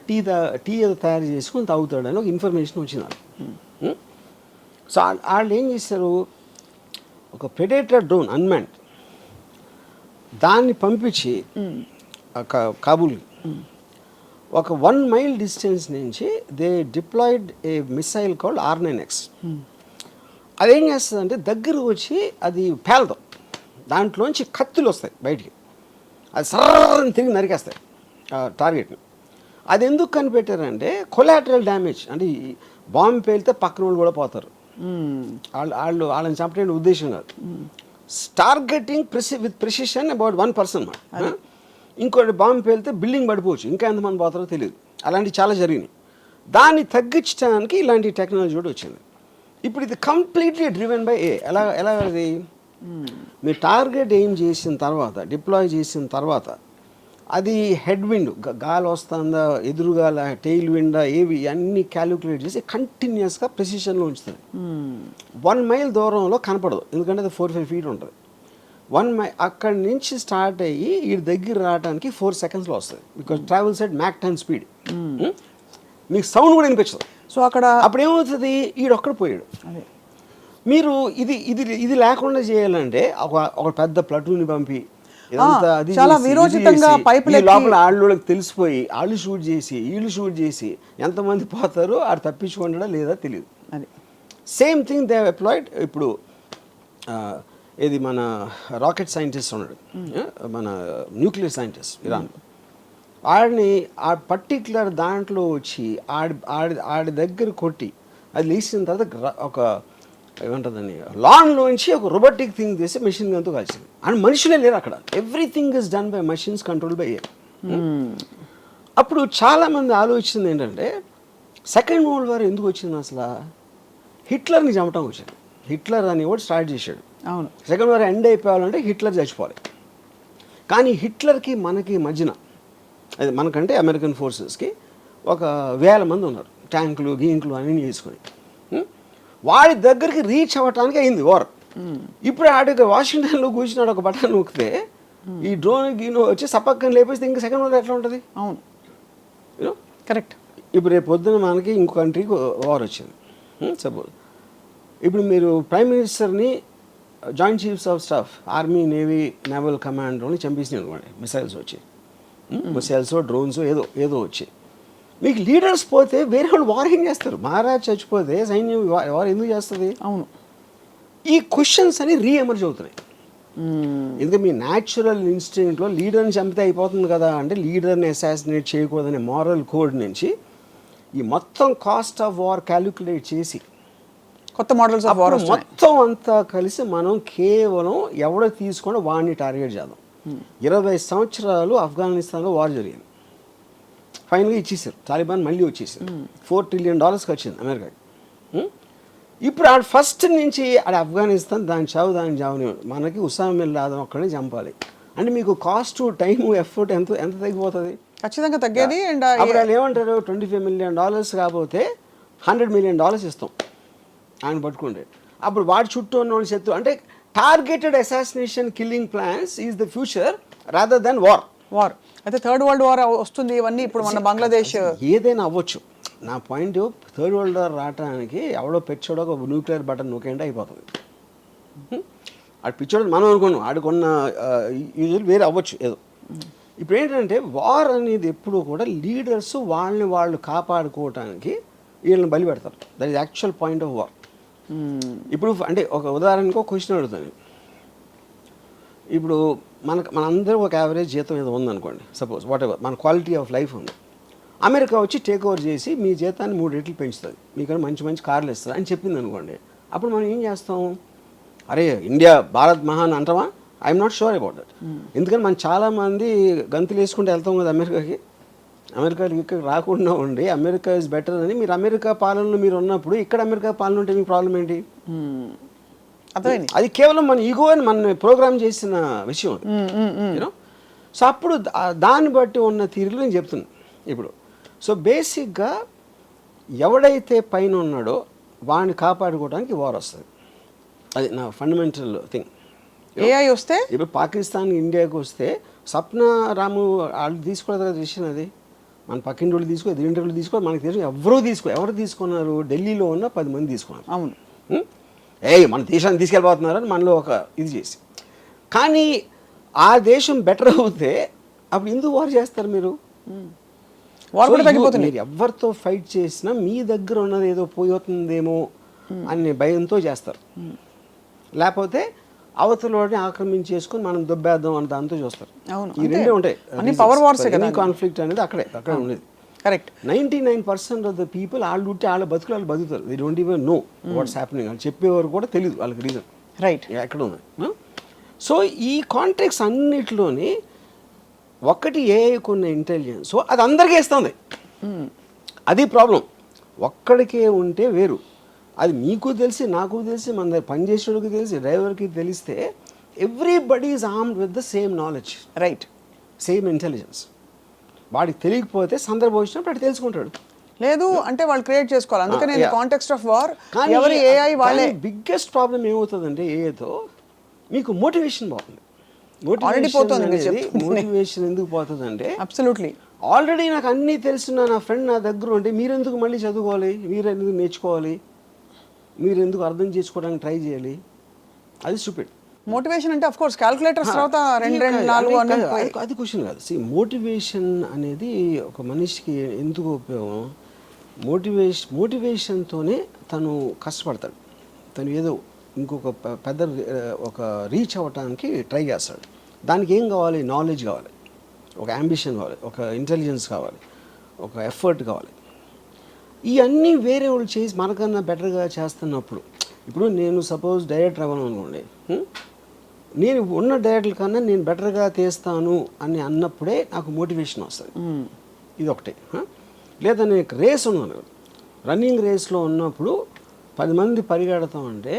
టీ ఏదో తయారు చేసుకుని తాగుతాడని ఒక ఇన్ఫర్మేషన్ వచ్చింది. సో వాళ్ళు ఏం చేశారు, ఒక ప్రెడేటర్ డ్రోన్ అన్మాన్డ్ దాన్ని పంపించి కాబూల్ ఒక 1 mile డిస్టెన్స్ నుంచి they deployed a missile called R9X. అదేం చేస్తుందంటే దగ్గర వచ్చి అది పేలదు, దాంట్లోంచి కత్తులు వస్తాయి బయటికి, అది సర్రని తిరిగి నరికేస్తాయి టార్గెట్ని. అది ఎందుకు కనిపెట్టారంటే కొలాటరల్ డ్యామేజ్, అంటే బాంబు పేలితే పక్కన వాళ్ళు కూడా పోతారు, వాళ్ళని చంపడానికి ఉద్దేశం కాదు. Targeting with precision about 1 person. ఇంకోటి బాంబు పేలితే బిల్డింగ్ పడిపోవచ్చు, ఇంకా ఎంతమంది పోతారో తెలియదు. అలాంటివి చాలా జరిగినాయి. దాన్ని తగ్గించడానికి ఇలాంటి టెక్నాలజీ కూడా వచ్చింది. ఇప్పుడు ఇది కంప్లీట్లీ డ్రివెన్ బై ఏ. ఎలా అది మీరు టార్గెట్ ఏం చేసిన తర్వాత, డిప్లాయ్ చేసిన తర్వాత అది హెడ్ విండ్ గాలి వస్తుందా, ఎదురుగాల, టెయిల్ విండా, ఏవి అన్నీ క్యాలిక్యులేట్ చేసి కంటిన్యూస్గా ప్రెసిషన్లో ఉంచుతుంది. 1 mile దూరంలో కనపడదు, ఎందుకంటే అది 4-5 feet ఉంటుంది. 1 mile అక్కడి నుంచి స్టార్ట్ అయ్యి ఈ దగ్గర రావడానికి 4 secondsలో వస్తుంది. Because travels at Mach 10 speed. మీకు సౌండ్ కూడా వినిపించదు. సో అక్కడ అప్పుడు ఏమవుతుంది, ఈడొక్కడ పోయాడు. మీరు ఇది లేకుండా చేయాలంటే ఒక పెద్ద ప్లటూన్ని పంపి చాలా విరోచితంగా లోపల వాళ్ళకి తెలిసిపోయి వాళ్ళు షూట్ చేసి వీళ్ళు షూట్ చేసి ఎంతమంది పోతారో ఆడు తప్పించుకుంటాడా లేదా తెలియదు. Same thing they applied. ఇప్పుడు ఇది మన రాకెట్ సైంటిస్ట్ ఉన్నాడు, మన న్యూక్లియర్ సైంటిస్ట్ ఇరాన్, ఆడిని ఆ పర్టిక్యులర్ దాంట్లో వచ్చి ఆడి దగ్గర కొట్టి అది లేచిన తర్వాత ఒక ఏమంటుందని లాన్లోంచి ఒక రోబోటిక్ థింగ్ చేసి మెషిన్ గన్తో కలిసింది. అండ్ మనుషులే లేరు అక్కడ, everything is done by machines control by AI. అప్పుడు చాలామంది ఆలోచించింది ఏంటంటే సెకండ్ వరల్డ్ వార్ ఎందుకు వచ్చింది అసలు? హిట్లర్ని చంపటం వచ్చింది. హిట్లర్ అని కూడా స్టార్ట్ చేశాడు. అవును, సెకండ్ వార్ ఎండ్ అయిపోవాలంటే హిట్లర్ చచ్చిపోవాలి. కానీ హిట్లర్కి మనకి మధ్యన, అది మనకంటే అమెరికన్ ఫోర్సెస్కి ఒక 1000 మంది ఉన్నారు, ట్యాంకులు గీంకులు అన్నీ చేసుకొని. వాడి దగ్గరికి రీచ్ అవ్వటానికి అయింది వార్. ఇప్పుడు ఆడికి వాషింగ్టన్లో కూర్చున్నాడు, ఒక బటన్ నొక్కితే ఈ డ్రోన్ గీనో వచ్చి సపక్కన లేపేస్తే ఇంకా సెకండ్ వరల్డ్ ఎట్లా ఉంటుంది? అవును, యూనో కరెక్ట్. ఇప్పుడు రేపు పొద్దున మనకి ఇంకో కంట్రీకి వార్ వచ్చింది సపోజ్. ఇప్పుడు మీరు ప్రైమ్ మినిస్టర్ని joint chiefs of staff army navy naval కమాండర్ని చంపేసినాయి అనుకోండి, మిసైల్స్ వచ్చి, మిసైల్స్ డ్రోన్స్ ఏదో వచ్చి, మీకు లీడర్స్ పోతే వేరే వాళ్ళు వార్ ఏం చేస్తారు? మహారాజ్ చచ్చిపోతే సైన్యం వార్ ఎందుకు చేస్తుంది? అవును, ఈ క్వశ్చన్స్ అని రీఎమర్జ్ అవుతున్నాయి. ఎందుకంటే మీ న్యాచురల్ ఇన్స్టింక్ట్లో లీడర్ని చంపితే అయిపోతుంది కదా అంటే, లీడర్ని అసాసినేట్ చేయకూడదనే మారల్ కోడ్ నుంచి ఈ మొత్తం కాస్ట్ ఆఫ్ వార్ క్యాలిక్యులేట్ చేసి కొత్త మోడల్స్ ఆఫ్ వార్ మొత్తం అంతా కలిసి మనం కేవలం ఎవడో తీసుకొని వాడిని టార్గెట్ చేద్దాం. 20 సంవత్సరాలు ఆఫ్ఘనిస్తాన్లో వార్ జరిగింది, ఫైనల్గా ఇచ్చేసారు, తాలిబాన్ మళ్ళీ వచ్చేసారు, $4 trillion వచ్చింది అమెరికాకి. ఇప్పుడు ఆడ ఫస్ట్ నుంచి ఆడ ఆఫ్ఘనిస్తాన్ దాని చావుని మనకి ఉసామా బిన్ లాదెన్ ఒక్కడే చంపాలి అంటే మీకు కాస్ట్ టైం ఎఫర్ట్ ఎంత తగ్గిపోతుంది? ఖచ్చితంగా తగ్గేది. అండ్ అప్పుడు వాళ్ళు ఏమంటారు, $25 million కాకపోతే $100 million ఇస్తాం ఆయన పట్టుకుంటే. అప్పుడు వాడి చుట్టూ ఉన్న వాళ్ళు శత్రు అంటే targeted assassination killing plans is the future rather than war. అయితే థర్డ్ వరల్డ్ వార్ వస్తుంది, ఇవన్నీ ఇప్పుడు మన బంగ్లాదేశ్ ఏదైనా అవ్వచ్చు. నా పాయింట్ థర్డ్ వరల్డ్ వార్ రావడానికి ఎవడో పెచ్చోడో ఒక న్యూక్లియర్ బటన్ నొక్కేంటే అయిపోతుంది. ఆడు పిచ్చోడు మనం అనుకున్నాం, ఆడుకున్న యూజువల్ వేరే అవ్వచ్చు ఏదో. ఇప్పుడు ఏంటంటే వార్ అనేది ఎప్పుడు కూడా లీడర్స్ వాళ్ళని వాళ్ళు కాపాడుకోవటానికి వీళ్ళని బలి పెడతారు. That is actual point of war. ఇప్పుడు అంటే ఒక ఉదాహరణకు ఒక క్వశ్చన్ అడుగుతాను. ఇప్పుడు మనందరూ ఒక యావరేజ్ జీతం ఏదో ఉందనుకోండి, సపోజ్ వాట్ ఎవర్, మన క్వాలిటీ ఆఫ్ లైఫ్ ఉంది. అమెరికా వచ్చి టేక్ ఓవర్ చేసి మీ జీతాన్ని 3 రెట్లు పెంచుతుంది, మీకు మంచి కార్లు ఇస్తుంది అని చెప్పింది అనుకోండి. అప్పుడు మనం ఏం చేస్తాం? అరే ఇండియా భారత్ మహాన్ అంటామా? I'm not sure about that. ఎందుకని మనం చాలామంది గంతులు వేసుకుంటూ వెళ్తాం కదా అమెరికాకి. అమెరికాకి ఇక్కడ రాకుండా ఉండి అమెరికా ఇస్ బెటర్ అని మీరు అమెరికా పాలనలో మీరు ఉన్నప్పుడు ఇక్కడ అమెరికా పాలన ఉంటే మీకు ప్రాబ్లం ఏంటి? అర్థమైంది. అది కేవలం మన ఈగో అని మన ప్రోగ్రామ్ చేసిన విషయం యూనో. సో అప్పుడు దాన్ని బట్టి ఉన్న తీరులు నేను చెప్తున్నాను ఇప్పుడు. సో బేసిక్గా ఎవడైతే పైన ఉన్నాడో వాడిని కాపాడుకోవడానికి వార్ వస్తుంది. అది నా ఫండమెంటల్ థింగ్. ఏఐ వస్తే ఇప్పుడు పాకిస్తాన్ ఇండియాకి వస్తే సప్న రాము వాళ్ళు తీసుకోలేదు కదా డిసిషన్. అది మన పక్కింటి వాళ్ళు తీసుకోవాలి, దీంటి వాళ్ళు తీసుకోవాలి, మనకి తెలిసి ఎవరు తీసుకున్నారు? ఢిల్లీలో ఉన్న 10 మంది తీసుకున్నారు. అవును, మన దేశాన్ని తీసుకెళ్ళిపోతున్నారని మనలో ఒక ఇది చేసి. కానీ ఆ దేశం బెటర్ అవుతే అప్పుడు ఎందుకు వార్ చేస్తారు మీరు? మీరు ఎవరితో ఫైట్ చేసినా మీ దగ్గర ఉన్నది ఏదో పోతుందేమో అనే భయంతో చేస్తారు. లేకపోతే అవతలని ఆక్రమించేసుకుని మనం దొబ్బేద్దాం అని దాంతో చూస్తారు. ఈ రెండే ఉంటాయి. కాన్ఫ్లిక్ట్ అనేది అక్కడ ఉండేది. కరెక్ట్. 99% ఆఫ్ ద పీపుల్ వాళ్ళు ఉంటే వాళ్ళ బతుకులు వాళ్ళు బతుకుతారు. They don't even know what's happening. వాళ్ళు చెప్పేవారు కూడా తెలియదు వాళ్ళకి రీజన్. రైట్. ఎక్కడ ఉంది. సో ఈ కాంటెక్స్ అన్నిటిలోని ఒకటి ఏఐకున్న ఇంటెలిజెన్స్ అది అందరికీ ఇస్తుంది. అది ప్రాబ్లం. ఒక్కడికే ఉంటే వేరు. అది మీకు తెలిసి, నాకు తెలిసి, మన దగ్గర పనిచేసేవాడికి తెలిసి, డ్రైవర్కి తెలిస్తే everybody is armed with the same knowledge. Right. Same intelligence. వాడికి తెలియకపోతే సందర్భం వచ్చినప్పుడు అటు తెలుసుకుంటాడు. లేదు అంటే వాళ్ళు క్రియేట్ చేసుకోవాలి. అందుకనే కాంటెక్స్ట్ ఆఫ్ వార్ ఎవరి ఏఐ వాళ్ళే. బిగ్గెస్ట్ ప్రాబ్లం ఏమవుతుందంటే ఏఐతో మీకు మోటివేషన్ పోతుంది. మోటివేషన్ ఎందుకు పోతుందంటే అబ్సల్యూట్లీ ఆల్రెడీ నాకు అన్నీ తెలుసున్నా నా ఫ్రెండ్ నా దగ్గర ఉంటే మీరెందుకు మళ్ళీ చదువుకోవాలి, మీరెందుకు నేర్చుకోవాలి, మీరెందుకు అర్థం చేసుకోవడానికి ట్రై చేయాలి? అది స్టూపిడ్. మోటివేషన్ అంటే ఆఫ్ కోర్స్ క్యాలిక్యులేటర్స్ తర్వాత 2, 4 అది క్వశ్చన్ కాదు. మోటివేషన్ అనేది ఒక మనిషికి ఎందుకు ఉపయోగం? మోటివేషన్తోనే తను కష్టపడతాడు. తను ఏదో ఇంకొక పెద్ద ఒక రీచ్ అవ్వటానికి ట్రై చేస్తాడు. దానికి ఏం కావాలి? నాలెడ్జ్ కావాలి, ఒక అంబిషన్ కావాలి, ఒక ఇంటెలిజెన్స్ కావాలి, ఒక ఎఫర్ట్ కావాలి. ఇవన్నీ వేరే వాళ్ళు చేసి మనకన్నా బెటర్గా చేస్తున్నప్పుడు, ఇప్పుడు నేను సపోజ్ డైరెక్టర్ అవ్వను అనుకోండి, నేను ఉన్న డైరెక్టర్ కన్నా నేను బెటర్గా తీస్తాను అని అన్నప్పుడే నాకు మోటివేషన్ వస్తుంది. ఇది ఒకటే. లేదా నేను రేస్ ఉన్నాను, రన్నింగ్ రేస్లో ఉన్నప్పుడు 10 మంది పరిగెడతామంటే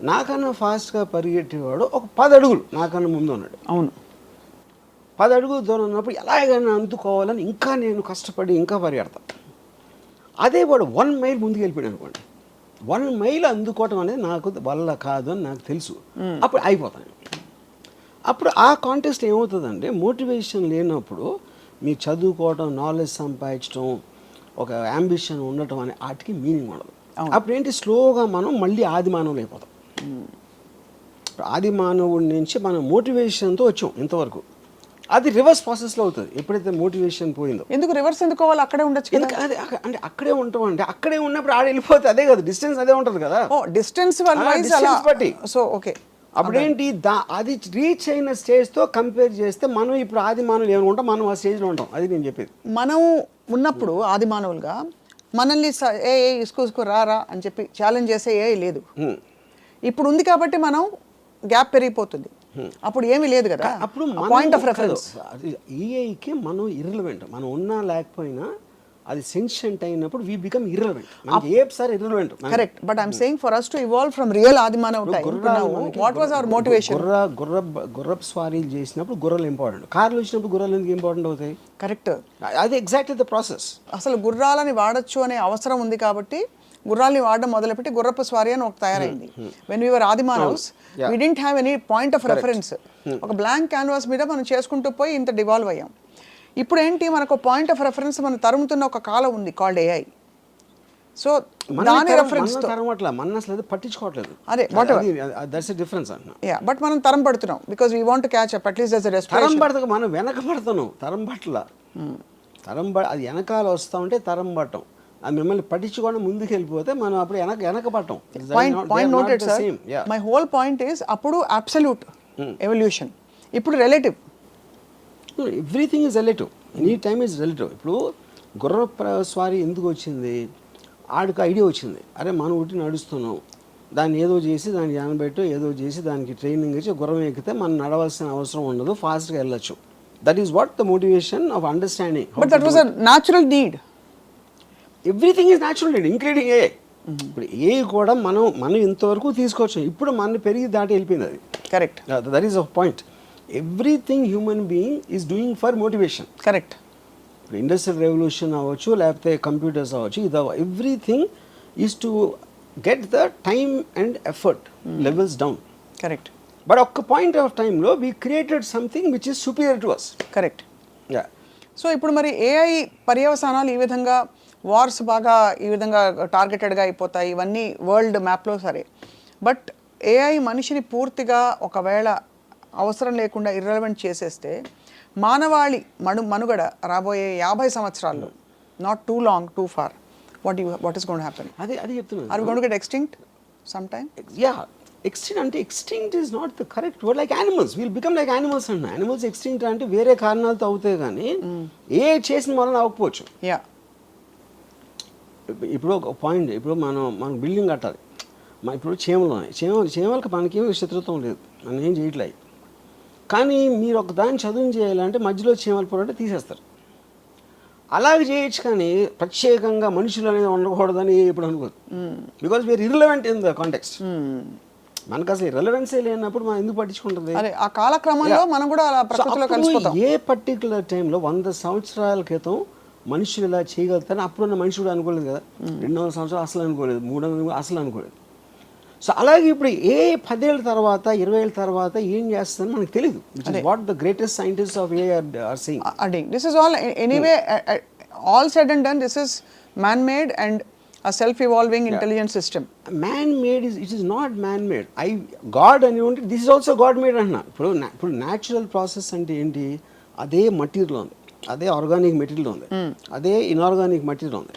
నాకన్నా ఫాస్ట్గా పరిగెట్టేవాడు ఒక 10 అడుగులు నాకన్నా ముందు ఉన్నాడు. అవును. 10 అడుగులు దూరం ఉన్నప్పుడు ఎలాగైనా అందుకోవాలని ఇంకా నేను కష్టపడి ఇంకా పరిగెడతాను. అదే వాడు 1 మైల్ ముందుకు వెళ్ళిపోయాడు అనుకోండి, 1 మైల్ అందుకోవటం అనేది నాకు వల్ల కాదు అని నాకు తెలుసు. అప్పుడు అయిపోతాను. అప్పుడు ఆ కాంటెక్స్ట్ ఏమవుతుందంటే మోటివేషన్ లేనప్పుడు మీరు చదువుకోవడం, నాలెడ్జ్ సంపాదించడం, ఒక అంబిషన్ ఉండటం అనే వాటికి మీనింగ్ ఉండదు. అప్పుడు ఏంటి, స్లోగా మనం మళ్ళీ ఆది మానవులు అయిపోతాం. ఆది మానవుడి నుంచి మనం మోటివేషన్తో వచ్చాం ఇంతవరకు. అది రివర్స్ ప్రాసెస్లో అవుతుంది ఎప్పుడైతే మోటివేషన్ పోయిందో. ఎందుకు రివర్స్ ఎందుకు అవ్వాలి? అక్కడే ఉండొచ్చు కదా. అది అంటే అక్కడే ఉంటాం అంటే అక్కడే ఉన్నప్పుడు ఆడ వెళ్ళిపోతే అదే కదా, డిస్టెన్స్ అదే ఉంటుంది కదా. ఓ డిస్టెన్స్ బట్టి. సో ఓకే, అప్పుడేంటి అది రీచ్ అయిన స్టేజ్తో కంపేర్ చేస్తే మనం ఇప్పుడు ఆది మానవులు ఏమైనా ఉంటాం, మనం ఆ స్టేజ్లో ఉంటాం. అది నేను చెప్పేది. మనం ఉన్నప్పుడు ఆది మానవులుగా మనల్ని ఏ ఇసుకో రా అని చెప్పి ఛాలెంజ్ చేసే ఏ లేదు. ఇప్పుడు ఉంది కాబట్టి మనం గ్యాప్ పెరిగిపోతుంది. అప్పుడు ఏమీ లేదు కదా. అప్పుడు పాయింట్ ఆఫ్ రెఫరెన్స్ ఏఐకి మనం ఇర్రెలవెంట్. మనం ఉన్నా లేకపోయినా అది సెన్షెంట్ అయినప్పుడు వి బికమ్ ఇర్రెలవెంట్. మనకి ఏప్సారి irrelevant. Correct, but I'm saying for us to evolve from real ఆదిమానవ time to now, what was our motivation? గుర్రపు స్వారీలు చేసినప్పుడు గుర్రాలు ఇంపార్టెంట్, కార్లు వచ్చినప్పుడు గుర్రాలు ఎందుకు ఇంపార్టెంట్ అవుతాయి? కరెక్ట్, అది ఎగ్జాక్ట్లీ ద ప్రాసెస్. అసలు గుర్రాలని వాడచ్చు అనే అవసరం ఉంది కాబట్టి గుర్రాలని వాడడం మొదలుపెట్టి గుర్రపు స్వారీ అని ఒక తయారైంది. వెన్ వీ వర్ ఆదిమానవ్స్ we didn't have any point of reference. ఒక బ్లాంక్ క్యాన్వాస్ మీద మనం చేసుకుంటూ పోయి ఇంత డివాల్వ్ అయ్యాం. ఇప్పుడు ఏంటి, మనకు పాయింట్ ఆఫ్ రెఫరెన్స్ మనం తరుముతున్న ఒక కాలం ఉంది కాల్డ్ ఏఐ. సో దాని రెఫరెన్స్ మన అసలు పట్టించుకోవట్లేదు. అదే దట్స్ ఎ డిఫరెన్స్ అన్న. యా, బట్ మనం తరం పడుతున్నాం because we want to catch up at least as a respiration. తరం పడతాం, మనం వెనక పడతాను. తరం పట్ల అది వెనకాల వస్తూ ఉంటే తరం పట్టం. అది మిమ్మల్ని పట్టించుకోవడం ముందుకు వెళ్ళిపోతే మనం అప్పుడు వెనక పట్టం. Point noted sir. My whole point is అప్పుడు అబ్సల్యూట్ ఎవల్యూషన్, ఇప్పుడు relative. Everything is relative, any time is relative. ఇప్పుడు గుర్ర స్వారీ ఎందుకు వచ్చింది? ఆడికి ఐడియా వచ్చింది, అరే మనం ఒకటి నడుస్తున్నాం, దాన్ని ఏదో చేసి దాన్ని జానబెట్టో ఏదో చేసి దానికి ట్రైనింగ్ ఇచ్చి గుర్రం ఎక్కితే మనం నడవాల్సిన అవసరం ఉండదు, ఫాస్ట్గా వెళ్ళొచ్చు. That is what the motivation of understanding. But that was a natural need. Everything is natural need including a. ఇప్పుడు ఏ కూడా మనం ఇంతవరకు తీసుకోవచ్చు, ఇప్పుడు మన పెరిగి దాటి వెళ్ళిపోయింది అది. Correct, that is a point. Everything human being is doing for motivation. Correct. ఇప్పుడు ఇండస్ట్రియల్ రెవల్యూషన్ అవ్వచ్చు, లేకపోతే కంప్యూటర్స్ అవ్వచ్చు, ఇది everything is to get the time and effort levels down. Correct. But ఒక్క పాయింట్ ఆఫ్ టైంలో we created something which is superior to us. Correct. Yeah. So ఇప్పుడు మరి ఏఐ పర్యవసానాలు ఈ విధంగా, వార్స్ బాగా ఈ విధంగా టార్గెటెడ్గా అయిపోతాయి, ఇవన్నీ వరల్డ్ మ్యాప్లో సరే. బట్ ఏఐ మనిషిని పూర్తిగా ఒకవేళ అవసరం లేకుండా ఇర్రెలవెంట్ చేసేస్తే మానవాళి మనుగడ రాబోయే 50 సంవత్సరాల్లో, not too long, too far, what is going to happen? అది చెప్తున్నాను. Are we going to get extinct some time? Yeah, extinct అంటే extinct is not the correct word. Like animals will become like animals అన్న. యానిమల్స్ ఎక్స్టింక్ట్ అంటే వేరే కారణాలతో అవుతాయి కానీ ఏ చేసిన వలన అవ్వకపోవచ్చు. యా. ఇప్పుడు ఒక పాయింట్, ఇప్పుడు మనం బిల్డింగ్ కట్టాలి, ఇప్పుడు చీమలు ఉన్నాయి, చీమలకు మనకేమీ శత్రుత్వం లేదు, మనం ఏం చేయట్లేదు. కానీ మీరు ఒక దాన్ని చదువు చేయాలంటే మధ్యలో చీమలు పొరటే తీసేస్తారు. అలాగే చేయొచ్చు కానీ ప్రత్యేకంగా మనుషులు అనేది ఉండకూడదని ఎప్పుడు అనుకోదు. Because we're irrelevant in the context. మనకు అసలు రెలవెన్సీ లేనప్పుడు మనం ఎందుకు పట్టించుకుంటుంది? అదే ఆ కాలక్రమంలో మనం కూడా అలా ప్రకృతిలో కలిసిపోతాం. ఏ పర్టికులర్ టైంలో 100 సంవత్సరాల క్రితం మనుషులు ఇలా చేయగలుగుతారని అప్పుడున్న మనిషి కూడా అనుకోలేదు కదా. 200 సంవత్సరాలు అసలు అనుకోలేదు, 300 అసలు అనుకోలేదు. సో అలాగే ఇప్పుడు 10 ఏళ్ళ తర్వాత 20 ఏళ్ళ తర్వాత ఏం చేస్తుందని మనకు తెలియదు. What the greatest scientist of AI are saying. This is all anyway, all said and done, this is man-made and a self-evolving intelligent system. Man-made it is not man-made. God అని ఉంటే this is also God-made అంటున్నా. ఇప్పుడు న్యాచురల్ ప్రాసెస్ అంటే ఏంటి? అదే మటీరియల్ ఉంది, అదే ఆర్గానిక్ మెటీరియల్ ఉంది, అదే ఇన్ఆర్గానిక్ మెటీరియల్ ఉంది.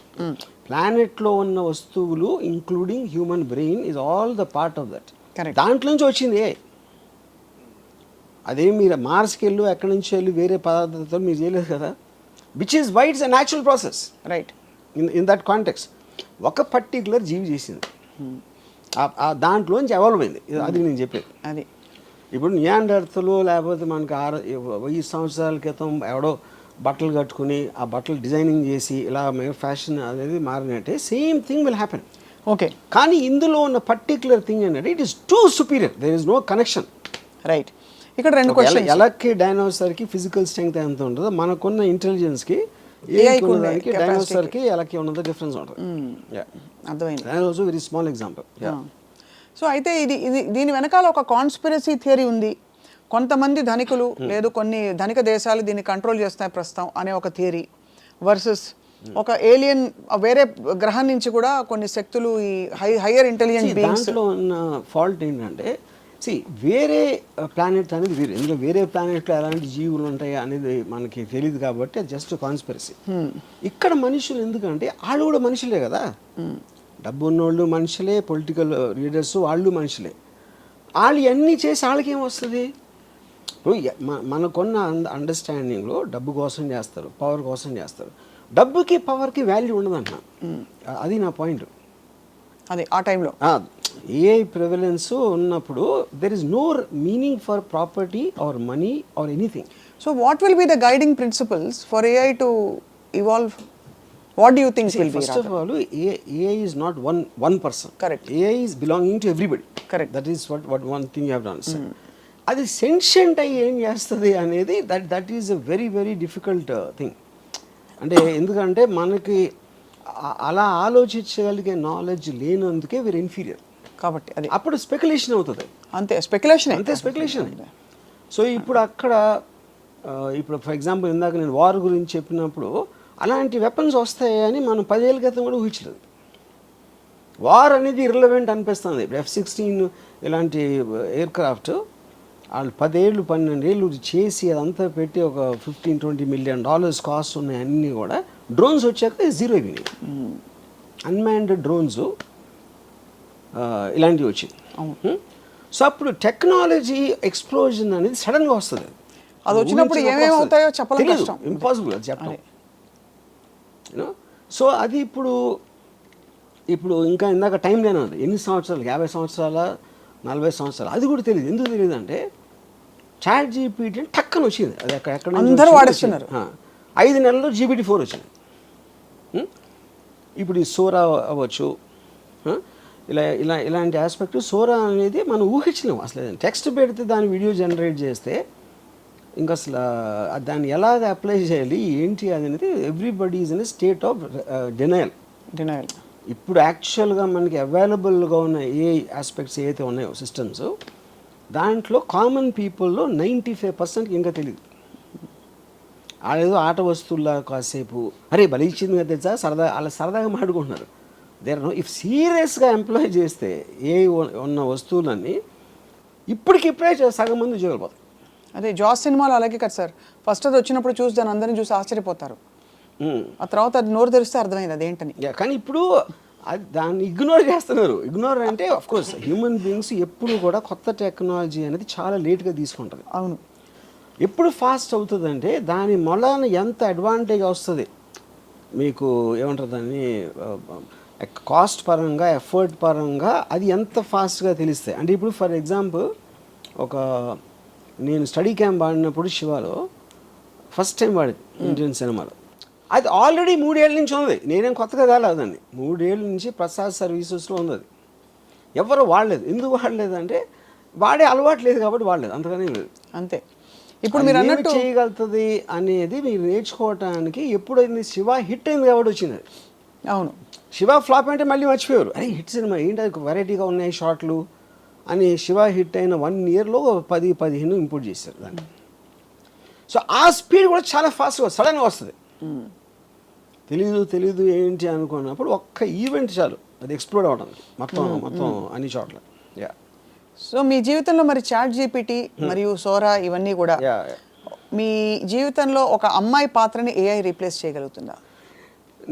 ప్లానెట్లో ఉన్న వస్తువులు including human brain is all the part of that. దాంట్లో నుంచి వచ్చింది. అదే మీరు మార్స్కి వెళ్ళు, ఎక్కడి నుంచి వెళ్ళి వేరే పదార్థాలతో మీరు చేయలేదు కదా. Which is why it's a natural process. Right. In that context ఒక పర్టికులర్ జీవి చేసింది, దాంట్లోంచి ఎవాల్వ్ అయింది. అది నేను చెప్పేది. అది ఇప్పుడు నియాండర్తలు లేకపోతే మనకి 1000 సంవత్సరాల క్రితం ఎవడో బట్టలు కట్టుకుని ఆ బట్టలు డిజైనింగ్ చేసి ఇలా ఫ్యాషన్ అనేది మారినట్టే same thing will happen. Okay. కానీ ఇందులో ఉన్న పర్టికులర్ థింగ్ ఏంటంటే it is too superior, there is no connection. Right. ఇక్కడ 2 క్వశ్చన్స్. ఎలక్కి డైనోసార్కి ఫిజికల్ స్ట్రెంగ్త్ ఎంత ఉంటుందో మనకున్న ఇంటెలిజెన్స్కి ఏఐకి డైనోసార్కి ఎలక్కి ఉన్నది డిఫరెన్స్ ఉంటుంది. అర్థమైంది. That also very small example. So అయితే ఇది దీని వెనకాల ఒక కాన్స్పిరసీ థియరీ ఉంది. కొంతమంది ధనికులు లేదు కొన్ని ధనిక దేశాలు దీన్ని కంట్రోల్ చేస్తున్నాయి ప్రస్తుతం అనే ఒక థియరీ వర్సెస్ ఒక ఏలియన్ వేరే గ్రహం నుంచి కూడా కొన్ని శక్తులు ఈ హయ్యర్ ఇంటెలిజెంట్ బీయింగ్స్. దాంట్లో ఉన్న ఫాల్ట్ ఏంటంటే వేరే ప్లానెట్ అనేది వేరే, ఇందులో వేరే ప్లానెట్లో ఎలాంటి జీవులు ఉంటాయి అనేది మనకి తెలియదు కాబట్టి అది జస్ట్ కాన్స్పిరసీ. ఇక్కడ మనుషులు ఎందుకంటే వాళ్ళు కూడా మనుషులే కదా, డబ్బు ఉన్నోళ్ళు మనుషులే, పొలిటికల్ లీడర్స్ వాళ్ళు మనుషులే. వాళ్ళు అన్నీ చేసి వాళ్ళకి ఏమొస్తుంది? ఇప్పుడు మనకున్న అండర్స్టాండింగ్లో డబ్బు కోసం చేస్తారు, పవర్ కోసం చేస్తారు. డబ్బుకి పవర్కి వాల్యూ ఉండదంట, అది నా పాయింట్. అదే ఆ టైంలో ఏఐ ప్రివలెన్స్ ఉన్నప్పుడు there is no meaning for property or money or anything. So what will be the guiding principles for AI to evolve? What do you think will be? First of all, AI is not one person. Correct. AI is belonging to everybody. Correct. That is what one thing you have to understand. అది సెన్షియంట్ అయ్యి ఏం చేస్తుంది అనేది that is a very very difficult thing. అంటే ఎందుకంటే మనకి అలా ఆలోచించగలిగే నాలెడ్జ్ లేనందుకే వీరు ఇన్ఫీరియర్ కాబట్టి అది అప్పుడు స్పెక్యులేషన్ అవుతుంది. అంతే స్పెక్యులేషన్, అంతే స్పెక్యులేషన్. సో ఇప్పుడు అక్కడ ఇప్పుడు ఫర్ ఎగ్జాంపుల్ ఇందాక నేను వార్ గురించి చెప్పినప్పుడు అలాంటి వెపన్స్ వస్తాయని మనం 10 ఏళ్ళ క్రితం కూడా ఊహించలేదు. వార్ అనేది ఇర్రెలవెంట్ అనిపిస్తుంది. ఇప్పుడు F-16 ఇలాంటి ఎయిర్ క్రాఫ్ట్ వాళ్ళు 10 ఏళ్ళు 12 ఏళ్ళు చేసి అదంతా పెట్టి ఒక $15-20 మిలియన్ కాస్ట్ ఉన్నాయి. అన్నీ కూడా డ్రోన్స్ వచ్చాక జీరో అయిపోయినాయి. అన్మాన్డ్ డ్రోన్స్ ఇలాంటివి వచ్చింది. సో అప్పుడు టెక్నాలజీ ఎక్స్ప్లోజన్ అనేది సడన్గా వస్తుంది. అది వచ్చినప్పుడు ఏమేమి అవుతాయో చెప్పడం కష్టం, ఇంపాసిబుల్ అది చెప్పడం. సో అది ఇప్పుడు ఇంకా ఇందాక టైం లేనది ఎన్ని సంవత్సరాలు, 50 సంవత్సరాల 40 సంవత్సరాలు, అది కూడా తెలియదు. ఎందుకు తెలియదు అంటే చాట్ జీపీటీ టక్కన వచ్చింది. అది ఎక్కడ అందరూ వాడేస్తున్నారు. 5 నెలల్లో GPT-4 వచ్చింది. ఇప్పుడు ఈ సోరా అవ్వచ్చు, ఇలాంటి ఆస్పెక్ట్. సోరా అనేది మనం ఊహించలేము అసలు. టెక్స్ట్ పెడితే దాని వీడియో జనరేట్ చేస్తే ఇంకా అసలు దాన్ని ఎలాగ అప్లై చేయాలి ఏంటి అనేది everybody is in state of denial. ఇప్పుడు యాక్చువల్గా మనకి అవైలబుల్గా ఉన్న ఏ ఆస్పెక్ట్స్ ఏవైతే ఉన్నాయో సిస్టమ్స్, దాంట్లో కామన్ పీపుల్లో 95% ఇంకా తెలియదు. వాళ్ళేదో ఆట వస్తువుల్లా కాసేపు అరే బలి ఇచ్చింది కదా తెలుసా సరదాగా మాట్లాడుకుంటున్నారు. ఇఫ్ సీరియస్గా ఎంప్లాయ్ చేస్తే ఏ ఉన్న వస్తువులన్నీ ఇప్పటికిప్పుడే సగం మంది ఉద్యోగాలు పోతాయి. అదే జాస్ సినిమాలో అలాగే కదా సార్, ఫస్ట్ అది వచ్చినప్పుడు చూసి దాని అందరిని చూసి ఆశ్చర్యపోతారు, ఆ తర్వాత అది నోరు తెరిస్తే అర్థమైంది అదేంటని. కానీ ఇప్పుడు దాన్ని ఇగ్నోర్ చేస్తున్నారు. ఇగ్నోర్ అంటే ఆఫ్ కోర్స్ హ్యూమన్ బీయింగ్స్ ఎప్పుడు కూడా కొత్త టెక్నాలజీ అనేది చాలా లేట్గా తీసుకుంటుంది. అవును, ఎప్పుడు ఫాస్ట్ అవుతుందంటే దాని మొలాన ఎంత అడ్వాంటేజ్ వస్తుంది మీకు, ఏమంటారు దాన్ని, కాస్ట్ పరంగా ఎఫర్ట్ పరంగా అది ఎంత ఫాస్ట్గా తెలుస్తాయి. అంటే ఇప్పుడు ఫర్ ఎగ్జాంపుల్ నేను స్టడీ క్యాంప్ ఆడినప్పుడు శివాలో ఫస్ట్ టైం వాడింది ఇండియన్ సినిమాలో. అది ఆల్రెడీ 3 ఏళ్ళ నుంచి ఉంది, నేనేం కొత్తగా కాలేదండి. 3 ఏళ్ళ నుంచి ప్రసాద్ సర్వీసెస్లో ఉంది. అది ఎవరు వాడలేదు. ఎందుకు వాడలేదు అంటే వాడే అలవాటు లేదు కాబట్టి వాడలేదు, అంతగానే లేదు. అంతే. ఇప్పుడు మీరు అన్నట్టు చేయగలుగుతుంది అనేది మీరు నేర్చుకోవటానికి ఎప్పుడైంది శివ హిట్ అయింది కాబట్టి వచ్చింది. అవును, శివ ఫ్లాప్ అంటే మళ్ళీ మర్చిపోయారు. అరే హిట్ సినిమా ఏంటి, అది వెరైటీగా ఉన్నాయి షార్ట్లు అని. శివ హిట్ అయిన 1 ఇయర్లో 10-15 ఇంపోర్ట్ చేశారు దాన్ని. సో ఆ స్పీడ్ కూడా చాలా ఫాస్ట్గా సడన్గా వస్తుంది. తెలీదు ఏంటి అనుకున్నప్పుడు ఒక్క ఈవెంట్ చాలు అది ఎక్స్ప్లోర్ అవడానికి మొత్తం అన్ని చోట్ల. సో మీ జీవితంలో మరి చాట్ జీపీటీ మరియు సోరా ఇవన్నీ కూడా మీ జీవితంలో ఒక అమ్మాయి పాత్రని ఏఐ రీప్లేస్ చేయగలుగుతుందా?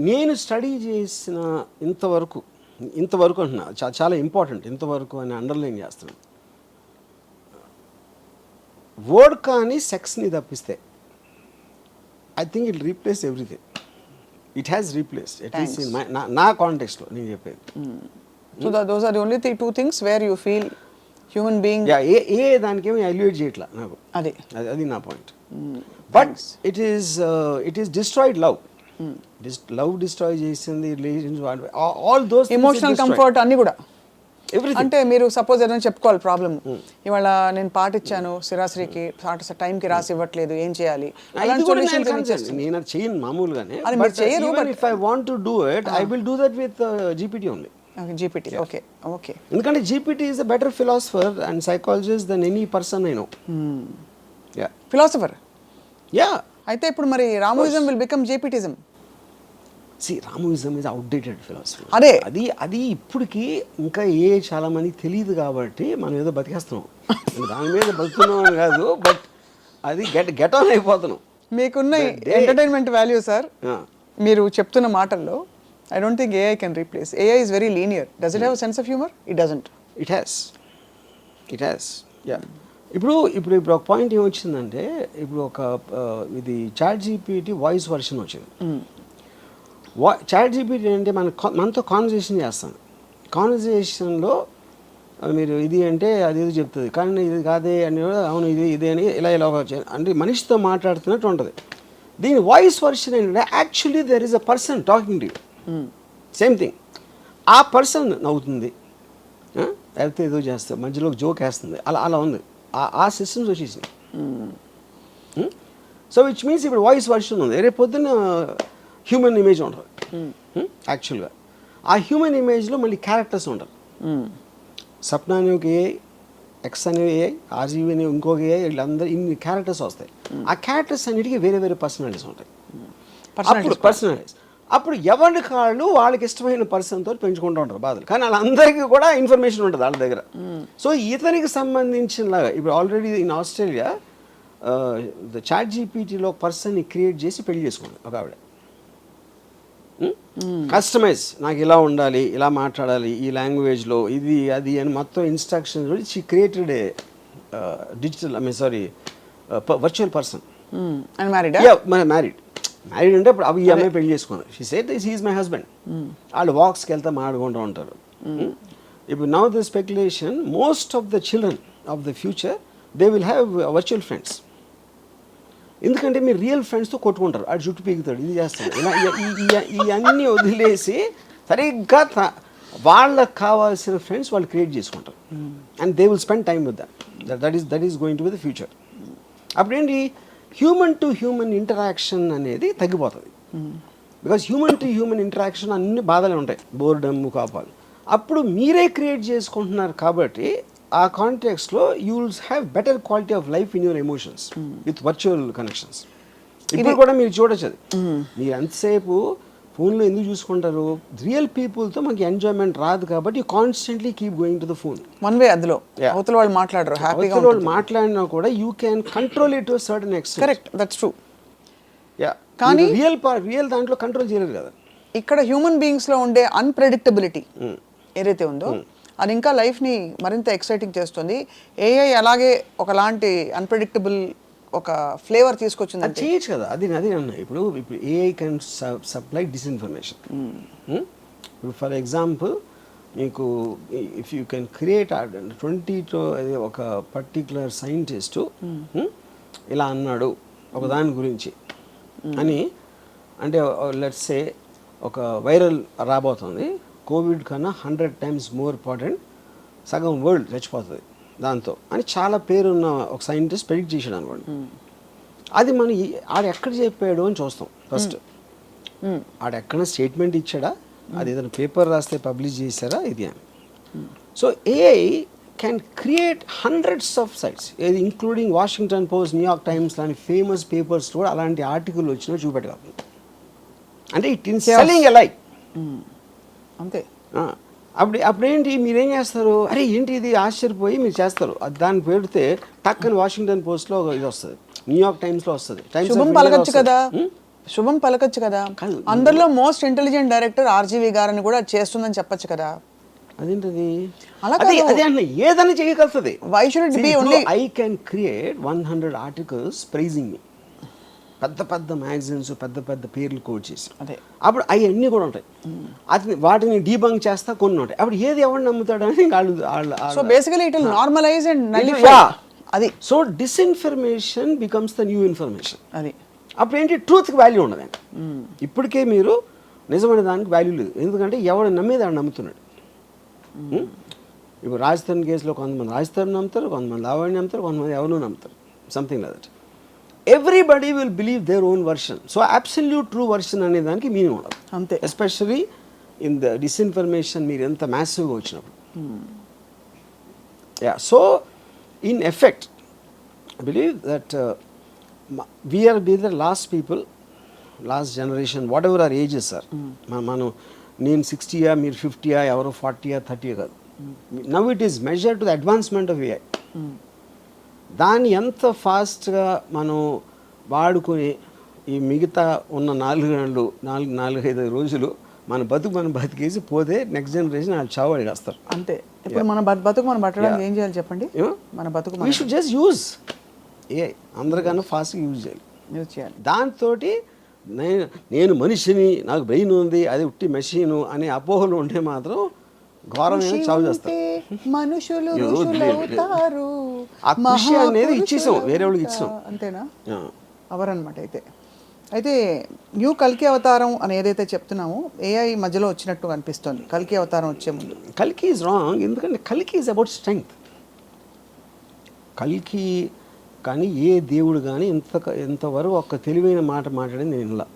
నేను స్టడీ చేసిన ఇంతవరకు అంటున్నా, చాలా ఇంపార్టెంట్ ఇంతవరకు అని అండర్లైన్ చేస్తున్నాను. వర్డ్ కానీ సెక్స్ని తప్పిస్తే I think it replace everything. It has replaced at least in నా కాంటెక్స్ట్లో నేను చెప్పేది. So those are the only 2 things where you feel human being. ఏ దానికేమో ఎలివేట్ చేయట్లా నాకు, అది నా point. But it is destroyed love. Love destroy చేసింది, relations, all those emotional comfort అన్ని కూడా. అంటే మీరు సపోజ్ ఏదైనా చెప్పుకోవాలి ప్రాబ్లమ్, ఇవాళ నేను పాట ఇచ్చాను శిరాశ్రీకి, పాట టైంకి రాసి ఇవ్వట్లేదు, ఏం చేయాలి? నేను అది చేయను మామూలుగానే. If I want to do it I will do that with GPT only. GPT. Okay okay. ఎందుకంటే GPT is a better philosopher and psychologist then any person I know. Yeah philosopher. Yeah. అయితే ఇప్పుడు మరి Ramuism will become GPTism. See Ramuism is outdated philosophy. అదే అది ఇప్పటికి ఇంకా చాలా మందికి తెలియదు కాబట్టి మనం ఏదో బతికేస్తున్నాం. దాని మీద బతుకుతున్నాం అని కాదు, బట్ అది గెట్ ఆన్ అయిపోతున్నాం. మీకున్న ఎంటర్టైన్మెంట్ వాల్యూ సార్ మీరు చెప్తున్న మాటల్లో I don't think AI can replace. AI is very linear. Does it have sense of humour? It doesn't. It has. Yeah. ఇప్పుడు ఒక పాయింట్ ఏమొచ్చిందంటే, ఇప్పుడు ఒక ఇది చాట్ జీపీటీ వాయిస్ వర్షన్ వచ్చింది. చాట్ జీపీటీ అంటే మనతో కాన్వర్జేషన్ చేస్తాను. కాన్వర్జేషన్లో మీరు ఇది అంటే అది ఇది చెప్తుంది, కానీ ఇది కాదే అని అవును ఇది అని ఇలా అంటే మనిషితో మాట్లాడుతున్నట్టు ఉంటుంది. దీని వాయిస్ వర్షన్ ఏంటంటే actually there is a person talking to you, same thing. ఆ పర్సన్ నవ్వుతుంది, లేకపోతే ఏదో చేస్తుంది, మధ్యలో జోక్ వేస్తుంది, అలా ఉంది. ఆ సిస్టమ్స్ వచ్చేసింది. సో విచ్ మీన్స్ ఇప్పుడు వాయిస్ వర్షన్ ఉంది. రేపు పొద్దున్న హ్యూమన్ ఇమేజ్ ఉంటుంది యాక్చువల్గా. ఆ హ్యూమన్ ఇమేజ్లో మళ్ళీ క్యారెక్టర్స్ ఉంటారు. సప్న అనే ఒక ఏఐ, ఎక్స్ అనే ఏఐ, ఆర్జీవి అనే ఇంకొక ఏఐ, వీళ్ళందరూ ఇన్ని క్యారెక్టర్స్ వస్తాయి. ఆ క్యారెక్టర్స్ అన్నిటికీ వేరే వేరే పర్సనాలిటీస్ ఉంటాయి. పర్సనాలిటీస్ అప్పుడు ఎవరి కాళ్ళు వాళ్ళకి ఇష్టమైన పర్సన్తో పెంచుకుంటూ ఉంటారు బాధలు, కానీ వాళ్ళందరికీ కూడా ఇన్ఫర్మేషన్ ఉంటుంది వాళ్ళ దగ్గర. సో ఇతనికి సంబంధించినలాగా ఇప్పుడు already in Australia the chat జీపీటీలో ఒక పర్సన్ని క్రియేట్ చేసి పెళ్లి చేసుకోండి ఒక ఆవిడ. కస్టమైజ్, నాకు ఇలా ఉండాలి, ఇలా మాట్లాడాలి, ఈ లాంగ్వేజ్లో ఇది అది అని మొత్తం instructions she created a digital virtual person. Married అంటే ఇప్పుడు అవి ఈ అమ్మాయి పెళ్లి చేసుకున్నారు. She said this is my husband. వాళ్ళు వాక్స్కి వెళ్తే మాట్లాడుకుంటూ ఉంటారు. ఇప్పుడు now the speculation most of the children of the future they will have virtual friends. ఎందుకంటే మీరు రియల్ ఫ్రెండ్స్తో కొట్టుకుంటారు, ఆడు జుట్టు పీకుతాడు, ఇది చేస్తాడు, ఇలా ఇవన్నీ వదిలేసి సరిగ్గా వాళ్ళకి కావాల్సిన ఫ్రెండ్స్ వాళ్ళు క్రియేట్ చేసుకుంటారు. And they will spend time with that is going to be the future. అప్పుడేంటి హ్యూమన్ టు హ్యూమన్ ఇంటరాక్షన్ అనేది తగ్గిపోతుంది. Because human to human interaction అన్ని బాధలే ఉంటాయి, బోర్డమ్, కోపాలు. అప్పుడు మీరే క్రియేట్ చేసుకుంటున్నారు కాబట్టి ఆ కాంటెక్స్లో you will have better quality of life in your emotions with virtual connections. ఇప్పుడు కూడా మీరు చూడొచ్చు అది. మీరు ఎంతసేపు ఫోన్లో ఎందుకు చూసుకుంటారు? రియల్ పీపుల్తో మనకి ఎంజాయ్మెంట్ రాదు కాబట్టి you constantly keep going to the phone. One way అందులో అవతల వాళ్ళు మాట్లాడరు, హ్యాపీగా అవతల వాళ్ళు మాట్లాడినా కూడా you can control it to certain extent. Correct, that's true. Yeah, కానీ రియల్ దాంట్లో కంట్రోల్ చేయలేదు కదా. ఇక్కడ హ్యూమన్ బీయింగ్స్లో ఉండే అన్ప్రెడిక్టబిలిటీ ఏదైతే ఉందో అది ఇంకా లైఫ్ని మరింత ఎక్సైటింగ్ చేస్తుంది. ఏఐ అలాగే ఒకలాంటి అన్ప్రెడిక్టబుల్ ఒక ఫ్లేవర్ తీసుకొచ్చింది. అది చేయొచ్చు కదా, అది అన్న. ఇప్పుడు ఏఐ కెన్ సప్లై డిస్ఇన్ఫర్మేషన్. ఇప్పుడు ఫర్ ఎగ్జాంపుల్ మీకు ఇఫ్ యూ కెన్ క్రియేట్ 20 ఒక పర్టిక్యులర్ సైంటిస్టు ఇలా అన్నాడు ఒక దాని గురించి అని, అంటే లెట్స్ సే ఒక వైరల్ రాబోతుంది, కోవిడ్ కన్నా 100 times మోర్ ఇంపార్టెంట్, సగం వరల్డ్ చచ్చిపోతుంది దాంతో అని చాలా పేరున్న ఒక సైంటిస్ట్ ప్రెడిక్ట్ చేశాడు అనుకోండి. అది మన ఆడ ఎక్కడ చెప్పాడు అని చూస్తాం ఫస్ట్. ఆడ ఎక్కడ స్టేట్మెంట్ ఇచ్చాడా, అది ఏదైనా పేపర్ రాస్తే పబ్లిష్ చేశారా, ఇది అని. So AI can create hundreds of sites, ఏది including Washington post, New York times లాంటి ఫేమస్ పేపర్స్ కూడా అలాంటి ఆర్టికల్ వచ్చినా చూపెట్టగలరు. అంటే it in selling a like అంతే. అప్పుడేంటి మీరేం చేస్తారు, అరే ఏంటి ఇది ఆశ్చర్యపోయి మీరు చేస్తారు. దాన్ని పెడితే టక్కని వాషింగ్టన్ పోస్ట్లో ఇది వస్తుంది, న్యూయార్క్ టైమ్స్లో వస్తుంది. శుభం పలకచ్చు కదా, శుభం పలకచ్చు కదా. అందరిలో మోస్ట్ ఇంటెలిజెంట్ డైరెక్టర్ ఆర్జీవి గారని కూడా చేస్తుందని చెప్పొచ్చు కదా. అదేంటది, అదే అన్న ఏదైనా చేయగలుగుతుంది. Why should it be only I can create 100 articles praising me, పెద్ద పెద్ద మ్యాగజైన్స్ పెద్ద పెద్ద పేర్లు కోడ్ చేసి, అప్పుడు అవన్నీ కూడా ఉంటాయి. అది వాటిని డీబంక్ చేస్తా కొన్ని ఉంటాయి. అప్పుడు ఏది ఎవరు నమ్ముతాడు అని so basically it will normalise and nullify అది. So disinformation becomes the new information. అది అప్పుడు ఏంటి, ట్రూత్కి వాల్యూ ఉండదండి. ఇప్పటికే మీరు నిజమైన దానికి వాల్యూ లేదు, ఎందుకంటే ఎవడు నమ్మేది ఆడు నమ్ముతున్నాడు. ఇప్పుడు రాజస్థాన్ కేసులో కొంతమంది రాజస్థాన్ నమ్ముతారు, కొంతమంది లావణ్య నమ్ముతారు, కొంతమంది ఎవరు నమ్ముతారు, something like that. Everybody will believe their own version. So absolute true version అనే దానికి మీనింగ్ ఉండదు అంతే. ఎస్పెషల్లీ ఇన్ ద డిస్ఇన్ఫర్మేషన్ మీరు ఎంత మ్యాసివ్గా వచ్చినప్పుడు. So in effect I believe that we are the last people, last generation, whatever our ages are. మనం నేను 60 మీరు 50 ఎవరు 40 30 కాదు. Now it is measure to the advancement of AI. దాన్ని ఎంత ఫాస్ట్గా మనం వాడుకొని ఈ మిగతా ఉన్న 4 గంటలు 4-5 రోజులు మన బతికేసి పోతే నెక్స్ట్ జనరేషన్ వాళ్ళు చావు అడిగేస్తారు. అంతే. ఇప్పుడు మన బతుకు మనం పట్టడానికి ఏం చేయాలి చెప్పండి? మన బతుకు we should just use AI. అందరికన్నా ఫాస్ట్గా యూజ్ చేయాలి. దాంతో నేను మనిషిని, నాకు బ్రెయిన్ ఉంది, అది ఉట్టి మెషిను అనే అపోహలు ఉంటే మాత్రం ఘోరమైన చావు చేస్తారు. మనుషులు ఆ కృషి అనేది ఇచ్చేసాం, వేరే వాళ్ళకి ఇచ్చాం. అంతేనా? అవరనమాట. అయితే న్యూ కల్కి అవతారం అని ఏదైతే చెప్తున్నామో ఏఐ మధ్యలో వచ్చినట్టు అనిపిస్తుంది కల్కి అవతారం వచ్చే ముందు. కల్కి ఈజ్ రాంగ్. ఎందుకంటే కల్కి ఈజ్ అబౌట్ స్ట్రెంగ్త్. కల్కి కానీ ఏ దేవుడు కానీ ఇంతవరకు ఒక తెలివైన మాట మాట్లాడింది నేను ఇలా.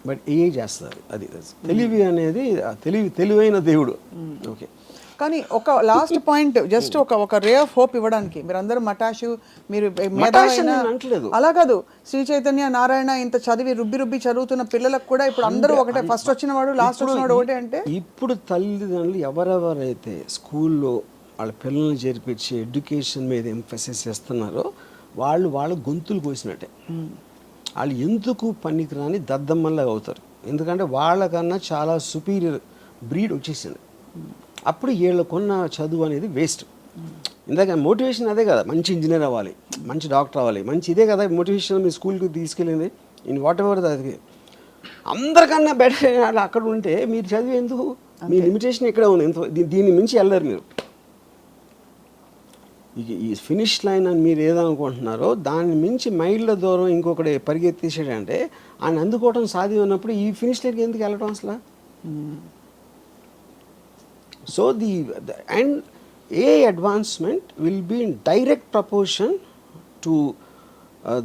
బట్ ఏఐ చేస్తారు. అది తెలివి అనేది తెలివైన దేవుడు. ఓకే. కానీ ఒక లాస్ట్ పాయింట్, జస్ట్ ఒక రే ఆఫ్ హోప్ ఇవ్వడానికి మీరందరూ మటాషు, మీరు అలా కాదు, శ్రీ చైతన్య నారాయణ ఇంత చదివి రుబ్బి చదువుతున్న పిల్లలకు కూడా ఇప్పుడు అందరూ ఒకటే, ఫస్ట్ వచ్చిన వాడు లాస్ట్ వచ్చిన వాడు ఒకటే. అంటే ఇప్పుడు తల్లిదండ్రులు ఎవరెవరైతే స్కూల్లో వాళ్ళ పిల్లల్ని చేర్పించి ఎడ్యుకేషన్ మీద ఎంఫసిస్ చేస్తున్నారో వాళ్ళ గొంతులు కోసినట్టే. వాళ్ళు ఎందుకు పనికిరాని దద్దమ్మల్లాగా అవుతారు. ఎందుకంటే వాళ్ళకన్నా చాలా సుపీరియర్ బ్రీడ్ వచ్చేసింది. అప్పుడు వీళ్ళకున్న చదువు అనేది వేస్ట్. ఇందాక మోటివేషన్ అదే కదా, మంచి ఇంజనీర్ అవ్వాలి, మంచి డాక్టర్ అవ్వాలి, మంచి ఇదే కదా మోటివేషన్ మీ స్కూల్కి తీసుకెళ్ళింది. ఇన్ వాట్ ఎవర్ అది అందరికన్నా బెటర్ అక్కడ ఉంటే మీరు చదివి ఎందుకు? మీ లిమిటేషన్ ఎక్కడ ఉంది? దీన్ని మించి వెళ్ళరు మీరు. ఈ ఫినిష్ లైన్ అని మీరు ఏదనుకుంటున్నారో దాన్ని మించి మైళ్ళ దూరం ఇంకొకటి పరిగెత్తేసాడంటే ఆయన అందుకోవడం సాధ్యం ఉన్నప్పుడు ఈ ఫినిష్ లైన్కి ఎందుకు వెళ్ళడం అసలు? So and a advancement will be in direct proportion to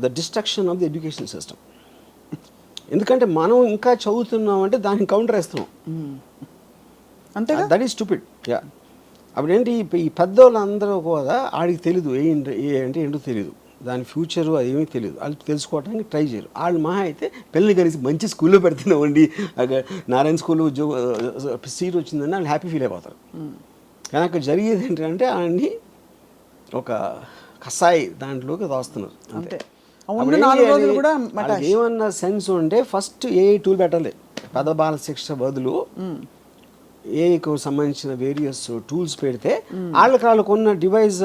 the destruction of the education system. ఎందుకంటే మనం ఇంకా చదువుతున్నామంటే దాన్ని కౌంటర్ వేస్తున్నాం. అంతే. That is stupid. యా. అప్పుడేంటి ఈ పెద్దోళ్ళందరూ కూడా ఆడికి తెలీదు ఏ అంటే ఏంటో తెలియదు, దాని ఫ్యూచరు అది ఏమీ తెలియదు. వాళ్ళు తెలుసుకోవడానికి ట్రై చేయరు. వాళ్ళు మహా అయితే పిల్లల్ని కలిసి మంచి స్కూల్లో పెడుతున్నామండి, నారాయణ స్కూల్లో సీట్ వచ్చిందని వాళ్ళు హ్యాపీ ఫీల్ అయిపోతారు. కానీ అక్కడ జరిగేది ఏంటంటే ఆయన్ని ఒక కసాయి దాంట్లోకి దోస్తున్నారు. అంతే. ఏమన్నా సెన్స్ ఉంటే ఫస్ట్ ఏ టూల్ పెట్టాలి. పెద్ద బాల శిక్ష బదులు ఏఐకు సంబంధించిన వేరియస్ టూల్స్ పెడితే వాళ్ళకున్న డివైస్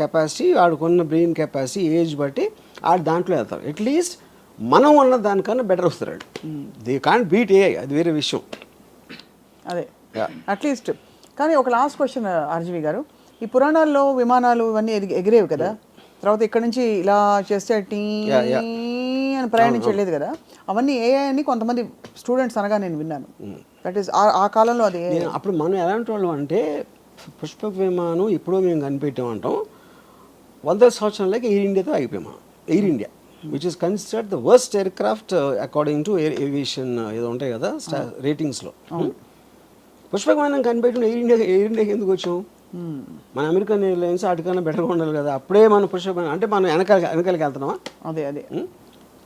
కెపాసిటీ, వాళ్ళకున్న బ్రెయిన్ కెపాసిటీ, ఏజ్ బట్టి వాళ్ళు దాంట్లో వెళ్తారు. అట్లీస్ట్ మనం ఉన్న దానికన్నా బెటర్ వస్తారు వాళ్ళు. దే కాంట్ బీట్ ఏఐ, అది వేరే విషయం. అదే అట్లీస్ట్. కానీ ఒక లాస్ట్ క్వశ్చన్ ఆర్జీవి గారు, ఈ పురాణాల్లో విమానాలు ఇవన్నీ ఎగిరేవి కదా, తర్వాత ఇక్కడ నుంచి ఇలా చేస్తే టీ అని ప్రయాణించలేదు కదా, అవన్నీ ఏఐ అని కొంతమంది స్టూడెంట్స్ అనగా నేను విన్నాను. దట్ ఈస్ ఆ కాలంలో అది. అప్పుడు మనం ఎలాంటి వాళ్ళం అంటే పుష్పక విమానం ఎప్పుడో మేము కనిపెట్టామంటాం, 100 సంవత్సరాలకి ఎయిర్ ఇండియాతో అయిపోయాం. Air India which is considered the worst air craft according to aviation ఏదో ఉంటాయి కదా రేటింగ్స్లో. పుష్పక విమానం కనిపెట్టిన ఎయిర్ ఇండియాకి ఎందుకు వచ్చాం? మన అమెరికన్ ఎయిర్లైన్స్ వాటికన్నా బెటర్గా ఉండాలి కదా. అప్పుడే మన పుష్పక అంటే మనం వెనకాలకి వెళ్తున్నామా?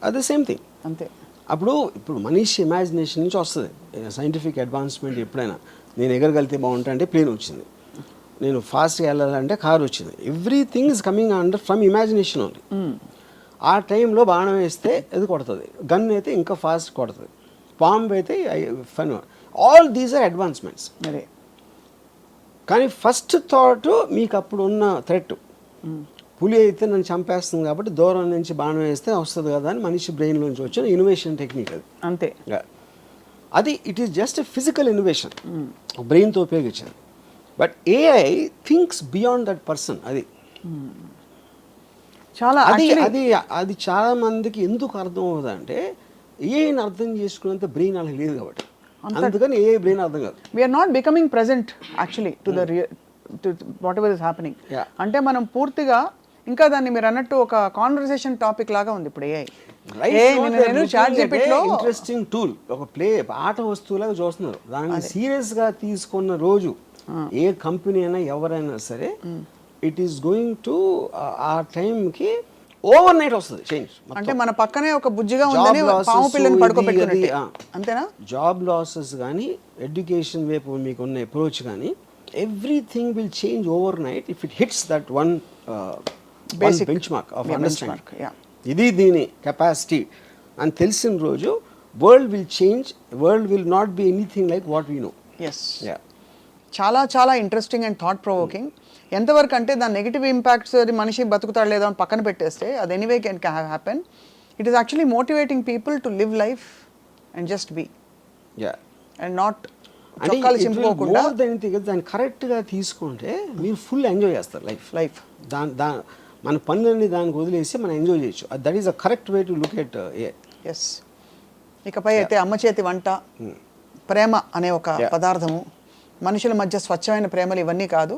అదే సేమ్ థింగ్. అంతే. ఇప్పుడు మనిషి ఇమాజినేషన్ నుంచి వస్తుంది సైంటిఫిక్ అడ్వాన్స్మెంట్. ఎప్పుడైనా నేను ఎగరగలితే బాగుంటా అంటే ప్లేన్ వచ్చింది, నేను ఫాస్ట్గా వెళ్ళాలంటే కార్ వచ్చింది. Everything is coming under from imagination only. ఆ టైంలో బాణం వేస్తే అది కొడుతుంది, గన్ అయితే ఇంకా ఫాస్ట్ కొడుతుంది, బాంబ్ అయితే fun. All these are advancements. అదే. కానీ ఫస్ట్ థాట్ మీకు అప్పుడు ఉన్న థ్రెట్, పులి అయితే నన్ను చంపేస్తుంది కాబట్టి దూరం నుంచి బాణం వేస్తే వస్తుంది కదా అని మనిషి బ్రెయిన్లోంచి వచ్చిన ఇన్నోవేషన్ టెక్నిక్ అది. అంతే. అది it is just physical innovation, బ్రెయిన్తో ఉపయోగించాలి. But AI thinks beyond that person. అది చాలా అది చాలా మందికి ఎందుకు అర్థం అవుతుందంటే ఏఐని అర్థం చేసుకునేంత బ్రెయిన్ వాళ్ళకి లేదు కాబట్టి. అందుకని ఏ బ్రెయిన్ అర్థం కాదు. We're not becoming present actually to the whatever is happening. అంటే మనం పూర్తిగా ఇంకా దాన్ని మీరు అన్నట్టు ఒక కాన్వర్సేషన్ టాపిక్ లాగా ఉంది ఇప్పుడు ఏఐ. నేను ChatGPT లో ఇంట్రెస్టింగ్ టూల్, ఒక ఆట వస్తువులాగా చూస్తున్నారు. దాన్ని సీరియస్ గా తీసుకున్న రోజు ఏ కంపెనీ అయినా ఎవరైనా సరే ఇట్ ఈస్ గోయింగ్ టు ఆ టైంకి ఓవర్ నైట్ వస్తుంది చేంజ్. అంటే మన పక్కనే ఒక బుజ్జిగా ఉందని పాము పిల్లని పడుకోబెట్టుకున్నట్టు అంతేనా? జాబ్ లాసెస్ కానీ, ఎడ్యుకేషన్ వైపు మీకు ఉన్న అప్రోచ్ కానీ, everything will change overnight if it hits that one Basic benchmark of understanding. yeah. ఇది దీని కెపాసిటీ అని తెలిసిన రోజు world will change. World will not be anything like what we know. Yes, చాలా చాలా ఇంట్రెస్టింగ్ అండ్ థాట్ ప్రొవోకింగ్. ఎంతవరకు అంటే దాని నెగిటివ్ ఇంపాక్ట్స్ అది మనిషి బతుకుతాడు లేదో అని పక్కన పెట్టేస్తే అది anyway can happen. It is actually motivating people to live life and just be and not చొక్కాలు చింపుకోకుండా. దాన్ని కరెక్ట్గా తీసుకుంటే మీరు ఫుల్ ఎంజాయ్ చేస్తారు లైఫ్. మన పనులన్నీ దానికి వదిలేసి మనం ఎంజాయ్ చేయొచ్చు. That is a correct way to look at a. Yes. ఇకపై అయితే అమ్మ చేతి వంట, ప్రేమ అనే ఒక పదార్థము, మనుషుల మధ్య స్వచ్ఛమైన ప్రేమలు ఇవన్నీ కాదు,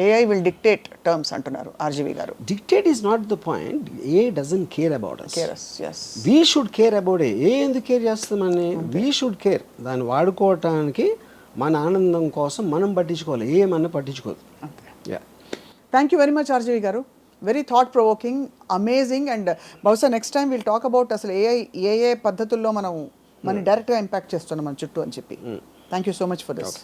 ఏఐ విల్ డిక్టేట్ టర్మ్స్ అంటున్నారు ఆర్జీవి గారు. Dictate is not the point. AI doesn't care about us. Yes. We should care about AI ఎందుకు కేర్ చేస్తామని. We should care. దాన్ని వాడుకోవటానికి మన ఆనందం కోసం మనం పట్టించుకోవాలి, ఏమన్నా పట్టించుకోదు. Thank you very much RGV గారు. Very thought provoking, amazing. And బహుశా next time will talk about అసలు ఏ పద్ధతుల్లో మనం డైరెక్ట్గా ఇంపాక్ట్ చేస్తున్నాం మన చుట్టూ అని చెప్పి. Thank you so much for this.